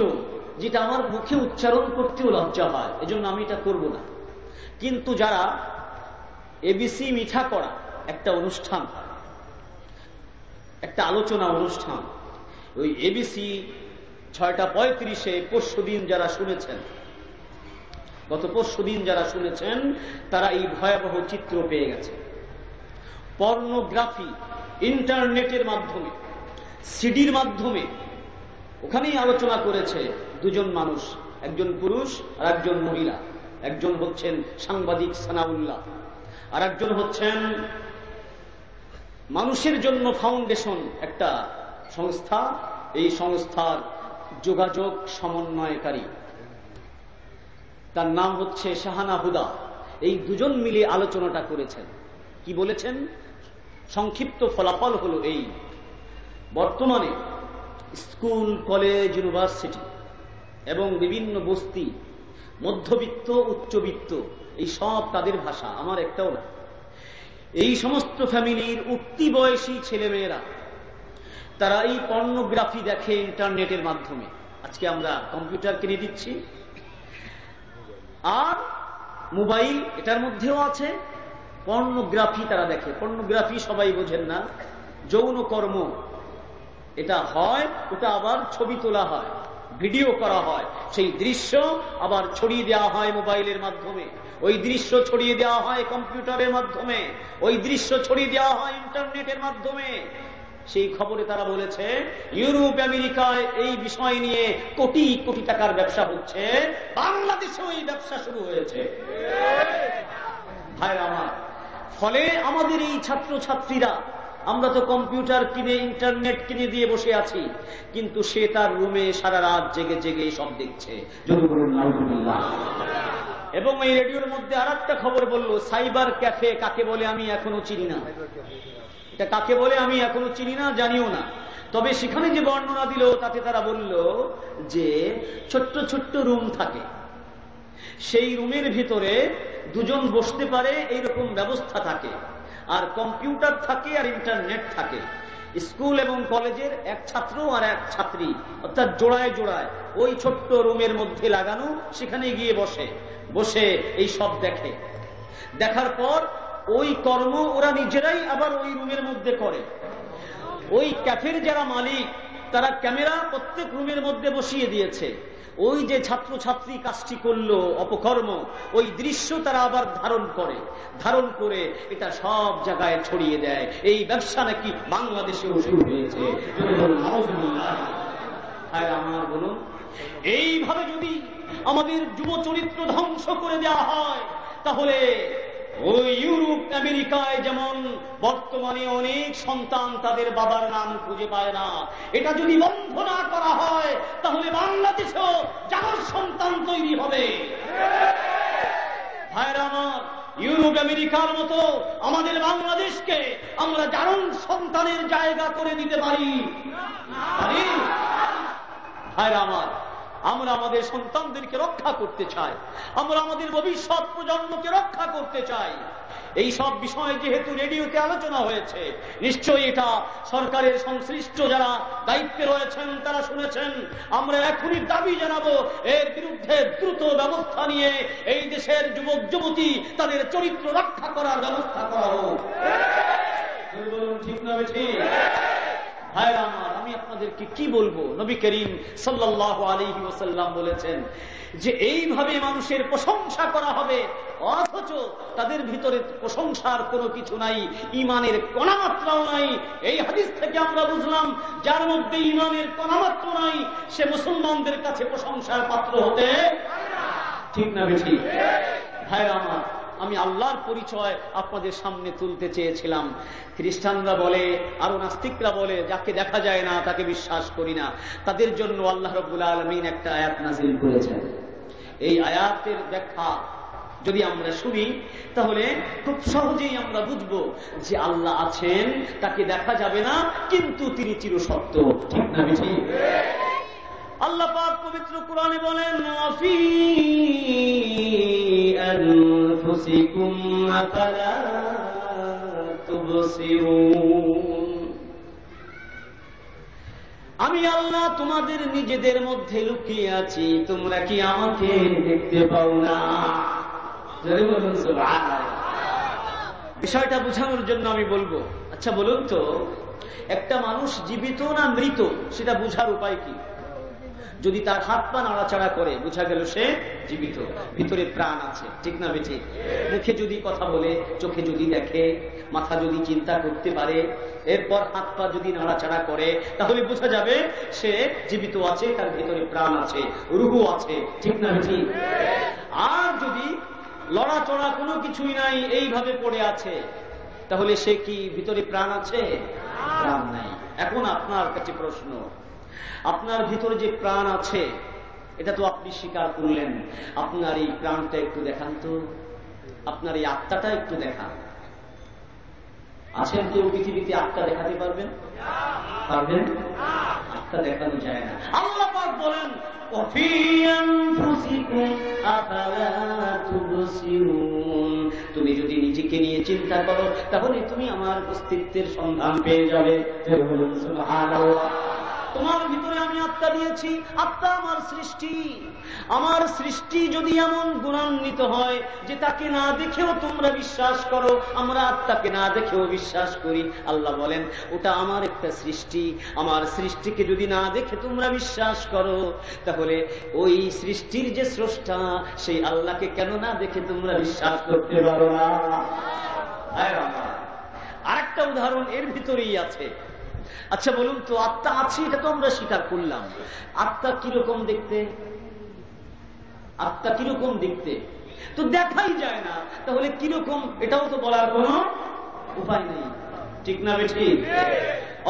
A: যেটা আমার মুখে উচ্চারণ করতেও লজ্জা হয়, এজন্য আমি এটা করব না। কিন্তু যারা এবিসি মিঠা করা একটা অনুষ্ঠান, একটা আলোচনা অনুষ্ঠান, ওই এবিসি 6:35 পরশুদিন যারা শুনেছেন, গত পরশুদিন যারা শুনেছেন, তারা এই ভয়াবহ চিত্র পেয়ে গেছে। পর্নোগ্রাফি ইন্টারনেটের মাধ্যমে, সিডির মাধ্যমে, ওখানেই আলোচনা করেছে 2 জন মানুষ, একজন পুরুষ আর একজন মহিলা। একজন হচ্ছেন সাংবাদিক সানাউল্লাহ, আর একজন হচ্ছেন মানুষের জন্য ফাউন্ডেশন, একটা সংস্থা, এই সংস্থার যোগাযোগ সমন্বয়কারী। তার নাম হচ্ছে শাহানা হুদা। এই দুজন মিলে আলোচনাটা করেছেন। কি বলেছেন? সংক্ষিপ্ত ফলাফল হলো এই: বর্তমানে স্কুল, কলেজ, ইউনিভার্সিটি এবং বিভিন্ন বস্তি, মধ্যবিত্ত, উচ্চবিত্ত, এই সব তাদের ভাষা, আমার একটাও না, এই সমস্ত ফ্যামিলির উঠতি বয়সী ছেলেমেয়েরা তারা এই পর্নোগ্রাফি দেখে ইন্টারনেটের মাধ্যমে। আজকে আমরা কম্পিউটার কিনে দিচ্ছি, আর মোবাইল এটার মধ্যেও আছে, পর্নোগ্রাফি তারা দেখে। পর্নোগ্রাফি সবাই বোঝেন না, যৌন কর্ম এটা হয়, ওটা আবার ছবি তোলা হয়, ভিডিও করা হয়, সেই দৃশ্য আবার ছড়িয়ে দেওয়া হয় মোবাইলের মাধ্যমে, ওই দৃশ্য ছড়িয়ে দেওয়া হয় কম্পিউটারের মাধ্যমে, ওই দৃশ্য ছড়িয়ে দেওয়া হয় ইন্টারনেটের মাধ্যমে। সেই খবরে তারা বলেছে ইউরোপ, আমেরিকায় এই বিষয় নিয়ে কোটি কোটি টাকার ব্যবসা হচ্ছে, বাংলাদেশেও এই ব্যবসা শুরু হয়েছে। ভাইরা আমার, ফলে আমাদের এই ছাত্রছাত্রীরা, আমরা তো কম্পিউটার কিনে, ইন্টারনেট কিনে দিয়ে বসে আছি, কিন্তু সে তার রুমে সারা রাত জেগে জেগে সব দেখছে। এবং এই রেডিওর মধ্যে আর একটা খবর বলল, সাইবার ক্যাফে কাকে বলে আমি এখনো চিনি না। এটা কাকে বলে আমি এখনো চিনি না, জানিও না। তবে সেখানে যে বর্ণনা দিল তাতে তারা বলল যে ছোট্ট ছোট্ট রুম থাকে, সেই রুমের ভিতরে দুজন বসতে পারে এইরকম ব্যবস্থা থাকে, আর কম্পিউটার থাকে আর ইন্টারনেট থাকে। স্কুল এবং কলেজের এক ছাত্র আর এক ছাত্রী, অর্থাৎ জোড়ায় জোড়ায় ওই ছোট্ট রুমের মধ্যে লাগানো, সেখানে গিয়ে বসে বসে এই সব দেখে। দেখার পর ওই কর্ম ওরা নিজেরাই আবার ওই রুমের মধ্যে করে। ওই ক্যাফের যারা মালিক, তারা ক্যামেরা প্রত্যেক রুমের মধ্যে বসিয়ে দিয়েছে। ওই যে ছাত্রছাত্রী কাজটি করলো অপকর্ম, ওই দৃশ্য তারা আবার ধারণ করে এটা সব জায়গায় ছড়িয়ে দেয়। এই ব্যবসা নাকি বাংলাদেশেও শুরু হয়েছে। আমার বলুন, এইভাবে যদি আমাদের যুব চরিত্র ধ্বংস করে দেওয়া হয়, তাহলে ওই ইউরোপ, আমেরিকায় যেমন বর্তমানে অনেক সন্তান তাদের বাবার নাম খুঁজে পায় না, এটা যদি বন্ধ না করা হয়, তাহলে বাংলাদেশেও জাগর সন্তান তৈরি হবে। ভাইরা আমার, ইউরোপ, আমেরিকার মতো আমাদের বাংলাদেশকে আমরা জাগর সন্তানের জায়গা করে দিতে পারি। ভাইরা আমার, আমরা আমাদের সন্তানদেরকে রক্ষা করতে চাই, আমরা আমাদের ভবিষ্যৎ প্রজন্মকে রক্ষা করতে চাই। এই সব বিষয় যেহেতু রেডিওতে আলোচনা হয়েছে, নিশ্চয়ই এটা সরকারের সংশ্লিষ্ট যারা দায়িত্বে রয়েছেন তারা শুনেছেন। আমরা এখনই দাবি জানাবো, এর বিরুদ্ধে দ্রুত ব্যবস্থা নিয়ে এই দেশের যুবক যুবতী তাদের চরিত্র রক্ষা করার ব্যবস্থা করা হোক। ঠিক না বেশি? ভাইরা আমার, আমি আপনাদেরকে কি বলবো, নবী করিম সাল্লাল্লাহু আলাইহি ওয়াসাল্লাম বলেছেন যে এইভাবে মানুষের প্রশংসা করা হবে, অথচ তাদের ভিতরে প্রশংসার কোনো কিছু নাই, ঈমানের কণামাত্রাও নাই। এই হাদিস থেকে আমরা বুঝলাম, যার মধ্যে ঈমানের কণামাত্র নাই, সে মুসলমানদের কাছে প্রশংসার পাত্র হতে ঠিক না বেশি? ভাইরা আমার, আমি আল্লাহর পরিচয় আপনাদের সামনে তুলতে চেয়েছিলাম। খ্রিস্টানরা বলে, আরো নাস্তিকরা বলে, যাকে দেখা যায় না তাকে বিশ্বাস করি না, তাদের জন্য আল্লাহ রাব্বুল আলামিন একটা আয়াত নাযিল করেছেন। এই আয়াতের ব্যাখ্যা যদি আমরা শুনি, তাহলে খুব সহজেই আমরা বুঝব যে আল্লাহ আছেন, তাকে দেখা যাবে না, কিন্তু তিনি চিরসত্য। ঠিক না বেশি? আল্লাহ পাক পবিত্র কোরআনে বলেন, ওয়াফি আনফুসিকুম আফালা তুবসিরুন। আমি আল্লাহ তোমাদের নিজেদের মধ্যে লুকিয়ে আছি, তোমরা কি আমাকে দেখতে পাও না? বিষয়টা বোঝানোর জন্য আমি বলবো, আচ্ছা বলুন তো, একটা মানুষ জীবিত না মৃত, সেটা বোঝার উপায় কি? যদি তার হাত পা নাড়াচাড়া করে, বোঝা গেল সে জীবিত, ভিতরে প্রাণ আছে। ঠিক না বেঠি? মুখে যদি কথা বলে, চোখে যদি দেখে, মাথা যদি চিন্তা করতে পারে, এরপর হাত পা যদি নাড়াচাড়া করে, তাহলে বোঝা যাবে সে জীবিত আছে, তার ভিতরে প্রাণ আছে, রূহ আছে। ঠিক না বেঠি? আর যদি লড়াচড়া কোনো কিছুই নাই, এইভাবে পড়ে আছে, তাহলে সে কি ভিতরে প্রাণ আছে? প্রাণ নাই। এখন আপনার কাছে প্রশ্ন, আপনার ভিতরে যে প্রাণ আছে, এটা তো আপনি স্বীকার করলেন। আপনার এই প্রাণটা একটু দেখান তো, আপনার এই আত্মাটা একটু দেখান। আছেন কেউ পৃথিবীতে আত্মা দেখাতে পারবেন? পারবেন? আত্মা দেখানো যায় না। আল্লাহ পাক বলেন তুমি যদি নিজেকে নিয়ে চিন্তা করো তাহলে তুমি আমার অস্তিত্বের সন্ধান পেয়ে যাবে। সুবহানাল্লাহ। তোমার ভিতরে আমি আত্মা দিয়েছি, আত্মা আমার সৃষ্টি। আমার সৃষ্টি যদি এমন গুণান্বিত হয় যে তাকে না দেখেও তোমরা বিশ্বাস করো, আমরা আত্মাকে না দেখেও বিশ্বাস করি। আল্লাহ বলেন ওটা আমার একটা সৃষ্টি। আমার সৃষ্টিকে যদি না দেখে তোমরা বিশ্বাস করো তাহলে ওই সৃষ্টির যে স্রষ্টা সেই আল্লাহকে কেন না দেখে তোমরা বিশ্বাস করতে পারো না? আরেকটা উদাহরণ এর ভিতরেই আছে। আচ্ছা বলুন তো, আত্মা আছে এটা তো আমরা স্বীকার করলাম, আত্মা কিরকম দেখতে? আত্মা কিরকম দেখতে তো দেখাই যায় না, তাহলে কিরকম এটাও তো বলার কোনো উপায় নেই, ঠিক না বেঠিক?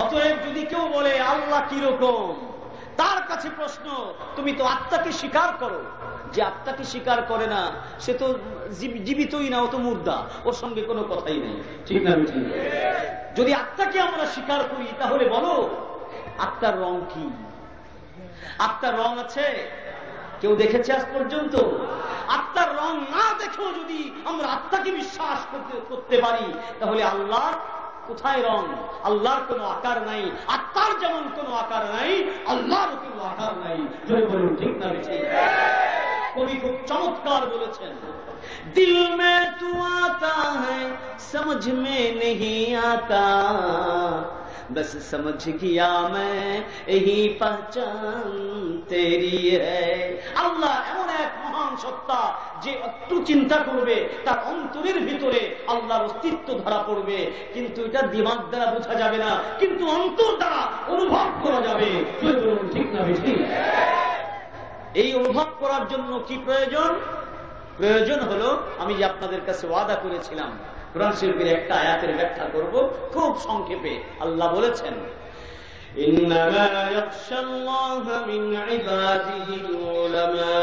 A: অতএব যদি কেউ বলে আল্লাহ কিরকম, তার কাছে প্রশ্ন, তুমি তো আত্মাকে স্বীকার করো। যে আত্মাকে স্বীকার করে না সে তো জীবিতই না, ও তো মুর্দা, ওর সঙ্গে কোনো কথাই নেই, ঠিক না বেঠিক? যদি আত্মাকে আমরা স্বীকার করি তাহলে বলো আত্মার রং কি? আত্মার রং আছে? কেউ দেখেছে আজ পর্যন্ত? আত্মার রং না দেখেও যদি আমরা আত্মাকে বিশ্বাস করতে পারি তাহলে আল্লাহর কোথায় রং? আল্লাহর কোনো আকার নাই, আত্মার যেমন কোনো আকার নাই আল্লাহর কোনো আকার নাই। বলুন ঠিক না বেঠিক? কবি খুব চমৎকার বলেছেন, दिल में तू आता है समझ में नहीं आता, बस समझ गया मैं यही पहचान तेरी है। আল্লাহ এমন এক মহান সত্তা যে একটু চিন্তা করবে তার অন্তরের ভিতরে আল্লাহর অস্তিত্ব ধরা পড়বে, কিন্তু এটা দিমাগ দ্বারা বোঝা যাবে না, কিন্তু অন্তর দ্বারা অনুভব করা যাবে। ঠিক না বেঠিক? এই অনুভব করার জন্য কি প্রয়োজন? প্রয়োজন হলো আমি যে আপনাদের কাছে ওয়াদা করেছিলাম, কোরআন শরীফের একটা আয়াতের ব্যাখ্যা করব খুব সংক্ষেপে। আল্লাহ বলেছেন ইন্নামা ইয়াখশাল্লাহা মিন ইবাদিহিল উলামা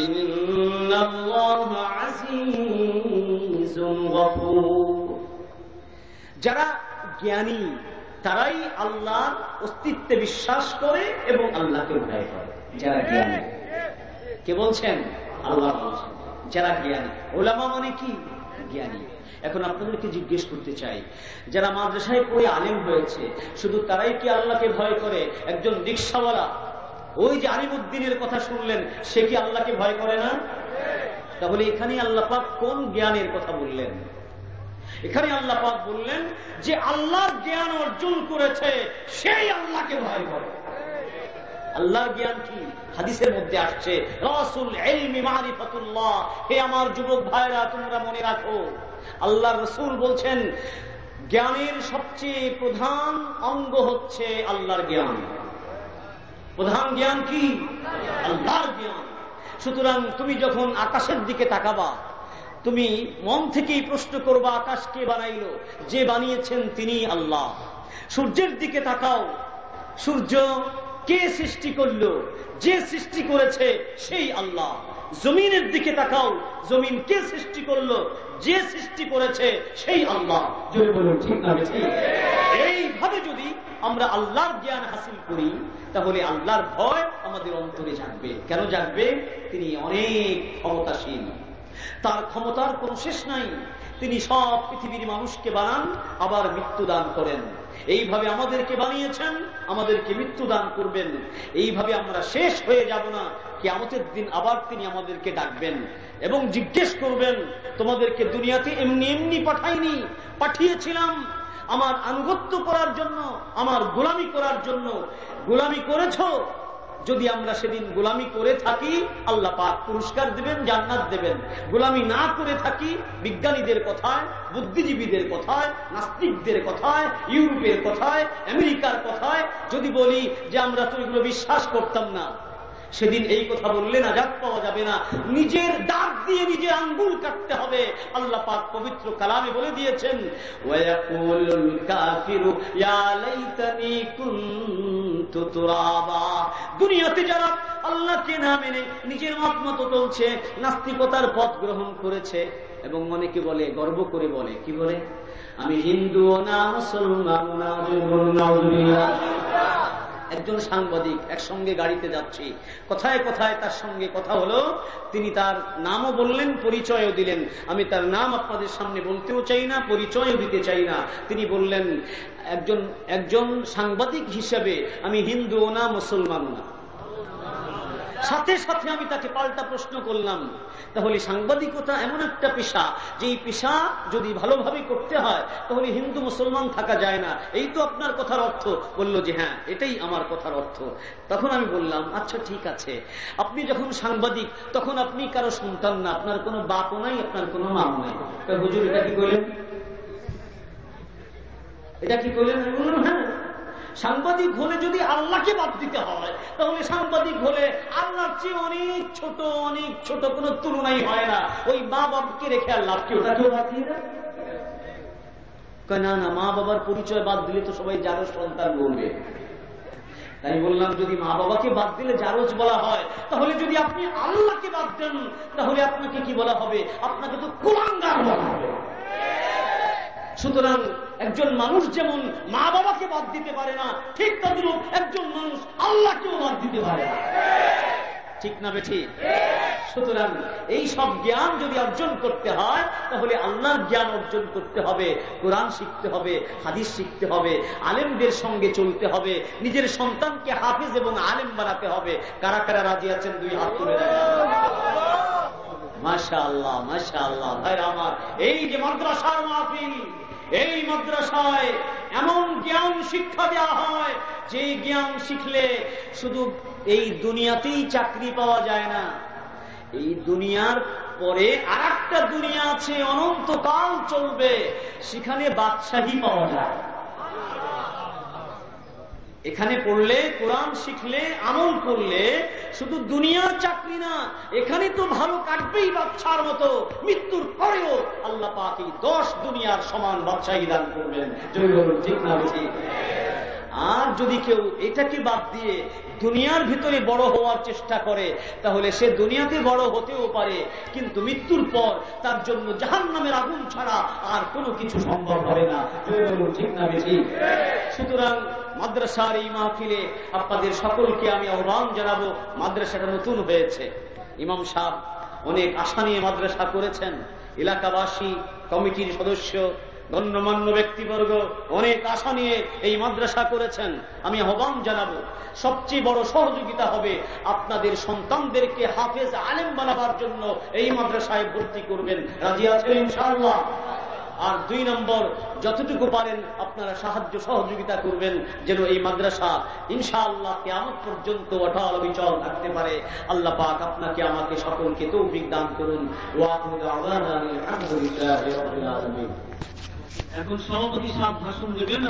A: ইন্নাল্লাহা আজিজুন গফুর। যারা জ্ঞানী তারাই আল্লাহর অস্তিত্বে বিশ্বাস করে এবং আল্লাহকে ভয় করে। যারা জ্ঞানী, কে বলছেন? আল্লাহ বলছেন যারা জ্ঞানী। ওলামা মানে কি? জ্ঞানী। এখন আপনাদেরকে জিজ্ঞেস করতে চাই, যারা মাদ্রাসায় পড়ে আলেম হয়েছে শুধু তারাই কি আল্লাহকে ভয় করে? একজন রিকশাওয়ালা, ওই যে আলিমউদ্দিনের কথা শুনলেন, সে কি আল্লাহকে ভয় করে না? তাহলে এখানে আল্লাহ পাক কোন জ্ঞানের কথা বললেন? এখানে আল্লাহ পাক বললেন যে আল্লাহর জ্ঞান অর্জন করেছে সেই আল্লাহকে ভয় করে। আল্লাহর জ্ঞান কি? হাদিসের মধ্যে আসছে রাসুল ইলমি মারিফাতুল্লাহ। হে আমার যুবক ভাইরা, তোমরা মনে রাখো, আল্লাহর রাসূল বলছেন জ্ঞানের সবচেয়ে প্রধান অঙ্গ হচ্ছে আল্লাহর জ্ঞান। প্রধান জ্ঞান কি? আল্লাহর জ্ঞান। সুতরাং তুমি যখন আকাশের দিকে তাকাবা, তুমি মন থেকেই প্রশ্ন করবা আকাশ কে বানাইলো? যে বানিয়েছেন তিনি আল্লাহ। সূর্যের দিকে তাকাও, সূর্য কে সৃষ্টি করলো? যে সৃষ্টি করেছে সেই আল্লাহ। জমিনের দিকে তাকাও, জমিন কে সৃষ্টি করলো? যে সৃষ্টি করেছে সেই আল্লাহ। এইভাবে যদি আমরা আল্লাহর জ্ঞান হাসিল করি তাহলে আল্লাহর ভয় আমাদের অন্তরে জাগবে। কেন জাগবে? তিনি অনেক ক্ষমতাশীল, তার ক্ষমতার কোন শেষ নাই। তিনি সব পৃথিবীর মানুষকে বানান আবার মৃত্যু দান করেন। এইভাবে আমাদেরকে বানিয়েছেন, আমাদেরকে মৃত্যু দান করবেন। এইভাবে আমরা শেষ হয়ে যাব না, কিয়ামতের দিন আবার তিনি আমাদেরকে ডাকবেন এবং জিজ্ঞেস করবেন, তোমাদেরকে দুনিয়াতে এমনি এমনি পাঠাইনি, পাঠিয়েছিলাম আমার আনুগত্য করার জন্য, আমার গোলামি করার জন্য। গোলামি করেছো? যদি আমরা সেদিন গোলামি করে থাকি আল্লাহ পাক পুরস্কার দেবেন, জান্নাত দেবেন। গোলামি না করে থাকি, বিজ্ঞানীদের কথায়, বুদ্ধিজীবীদের কথায়, নাস্তিকদের কথায়, ইউরোপের কথায়, আমেরিকার কথায় যদি বলি যে আমরা তো এগুলো বিশ্বাস করতাম না, সেদিন এই কথা বললে নাজাত পাওয়া যাবে না, নিজের দাঁত দিয়ে নিজের আঙ্গুল কাটতে হবে। আল্লাহ পাক পবিত্র কালামে বলে দিয়েছেন, ওয়ায়াকুলুল কাফিরু ইয়া লাইতানি কুনতু তুরাবা। দুনিয়াতে যারা আল্লাহকে না মেনে নিজের মত মতো চলছে, নাস্তিকতার পথ গ্রহণ করেছে, এবং অনেকে বলে, গর্ব করে বলে, কি বলে, আমি হিন্দু না মুসলমান না। একজন সাংবাদিক একসঙ্গে গাড়িতে যাচ্ছি, কথায় কথায় তার সঙ্গে কথা হলো, তিনি তার নামও বললেন, পরিচয়ও দিলেন। আমি তার নাম আপনাদের সামনে বলতেও চাই না, পরিচয়ও দিতে চাই না। তিনি বললেন, একজন সাংবাদিক হিসেবে আমি হিন্দু না মুসলমান না। সাথে সাথে আমি তাকে পাল্টা প্রশ্ন করলাম, তাহলে সাংবাদিকতা এমন একটা পেশা, যে এই পেশা যদি ভালোভাবে করতে হয় তাহলে হিন্দু মুসলমান থাকা যায় না, এই তো আপনার কথার অর্থ? বলল যে হ্যাঁ, এটাই আমার কথার অর্থ। তখন আমি বললাম, আচ্ছা ঠিক আছে, আপনি যখন সাংবাদিক তখন আপনি কারো সন্তান না, আপনার কোনো বাপও নাই, আপনার কোনো মাও নাই। হুজুর এটা কি করলেন, এটা কি করলেন? আমি বললাম হ্যাঁ, সাংবাদিক হলে যদি আল্লাহকে বাদ দিতে হয় তাহলে সাংবাদিক হলে আল্লাহর চেয়ে অনেক ছোট, অনেক ছোট, কোনো তুলনাই হয় না। ওই মা বাবাকে রেখে আল্লাহ কি ওটাকেও বাদ দিয়ে দেয়? না না, মা বাবার পরিচয় বাদ দিলে তো সবাই জারজ সন্তান বলবে। তাই বললাম, যদি মা বাবাকে বাদ দিলে জারজ বলা হয়, তাহলে যদি আপনি আল্লাহকে বাদ দেন তাহলে আপনাকে কি বলা হবে? আপনাকে তো কুলাঙ্গার বলা হবে। সুতরাং একজন মানুষ যেমন মা বাবাকে বাদ দিতে পারে না, ঠিক তদ্রূপ একজন মানুষ আল্লাহকেও বাদ দিতে পারে না। ঠিক না বেঠিক? সুতরাং এই সব জ্ঞান যদি অর্জন করতে হয় তাহলে আল্লাহর জ্ঞান অর্জন করতে হবে, কোরআন শিখতে হবে, হাদিস শিখতে হবে, আলেমদের সঙ্গে চলতে হবে, নিজের সন্তানকে হাফিজ এবং আলেম বানাতে হবে। কারা কারা রাজি আছেন? দুই হাত তুলে দেন। মাশাআল্লাহ, মাশাআল্লাহ। ভাইরা আমার, এই যে মাদ্রাসার মাহফিল, এই মাদ্রাসায় এমন জ্ঞান শিক্ষা দেওয়া হয় যে জ্ঞান শিখলে শুধু এই দুনিয়াতেই চাকরি পাওয়া যায় না, এই দুনিয়ার পরে আরেকটা দুনিয়া আছে, অনন্তকাল চলবে, সেখানে বাদশাহী পাওয়া যায়। এখানে পড়লে, কোরআন শিখলে, আমল করলে শুধু দুনিয়ার চাকরি না, এখানে তো ভালো কাটবেই বাদশার মতো। মৃত্যুর পরেও আল্লাহ পাক এই 10 দুনিয়ার সমান বাদশাহী দান করবেন। ঠিক না বেশি? আর যদি কেউ এটাকে বাদ দিয়ে দুনিয়ার ভিতরে বড় হওয়ার চেষ্টা করে তাহলে সে দুনিয়াতে বড় হতেও পারে, কিন্তু মৃত্যুর পর তার জন্য জাহান্নামের আগুন ছাড়া আর কোনো কিছু সম্ভব হবে না। ঠিক না বেশি? সুতরাং মাদ্রাসার এই মাহফিলে আপনাদের সকলকে আমি আহ্বান জানাবো। মাদ্রাসাটা নতুন হয়েছে, ইমাম সাহেব অনেক আশা নিয়ে মাদ্রাসা করেছেন, এলাকাবাসী, কমিটির সদস্য, গণ্যমান্য ব্যক্তিবর্গ অনেক আশা নিয়ে এই মাদ্রাসা করেছেন। আমি আহ্বান জানাবো, সবচেয়ে বড় সহযোগিতা হবে আপনাদের সন্তানদেরকে হাফেজ আলেম বানাবার জন্য এই মাদ্রাসায় ভর্তি করবেন। রাজি আছেন ইনশাআল্লাহ? আর 2 নম্বর, যতটুকু পারেন আপনারা সাহায্য সহযোগিতা করবেন যেন এই মাদ্রাসা ইনশাআল্লাহ কিয়ামত পর্যন্ত অটল অবিচল থাকতে পারে। আল্লাহ পাক আপনাকে আমাকে সকলকে তৌফিক দান করুন। ওয়া আখিরু দাওয়ানা আলহামদুলিল্লাহি রাব্বিল আলামিন। এখন সভাপতি সাহেব ভাষণ দেবেন।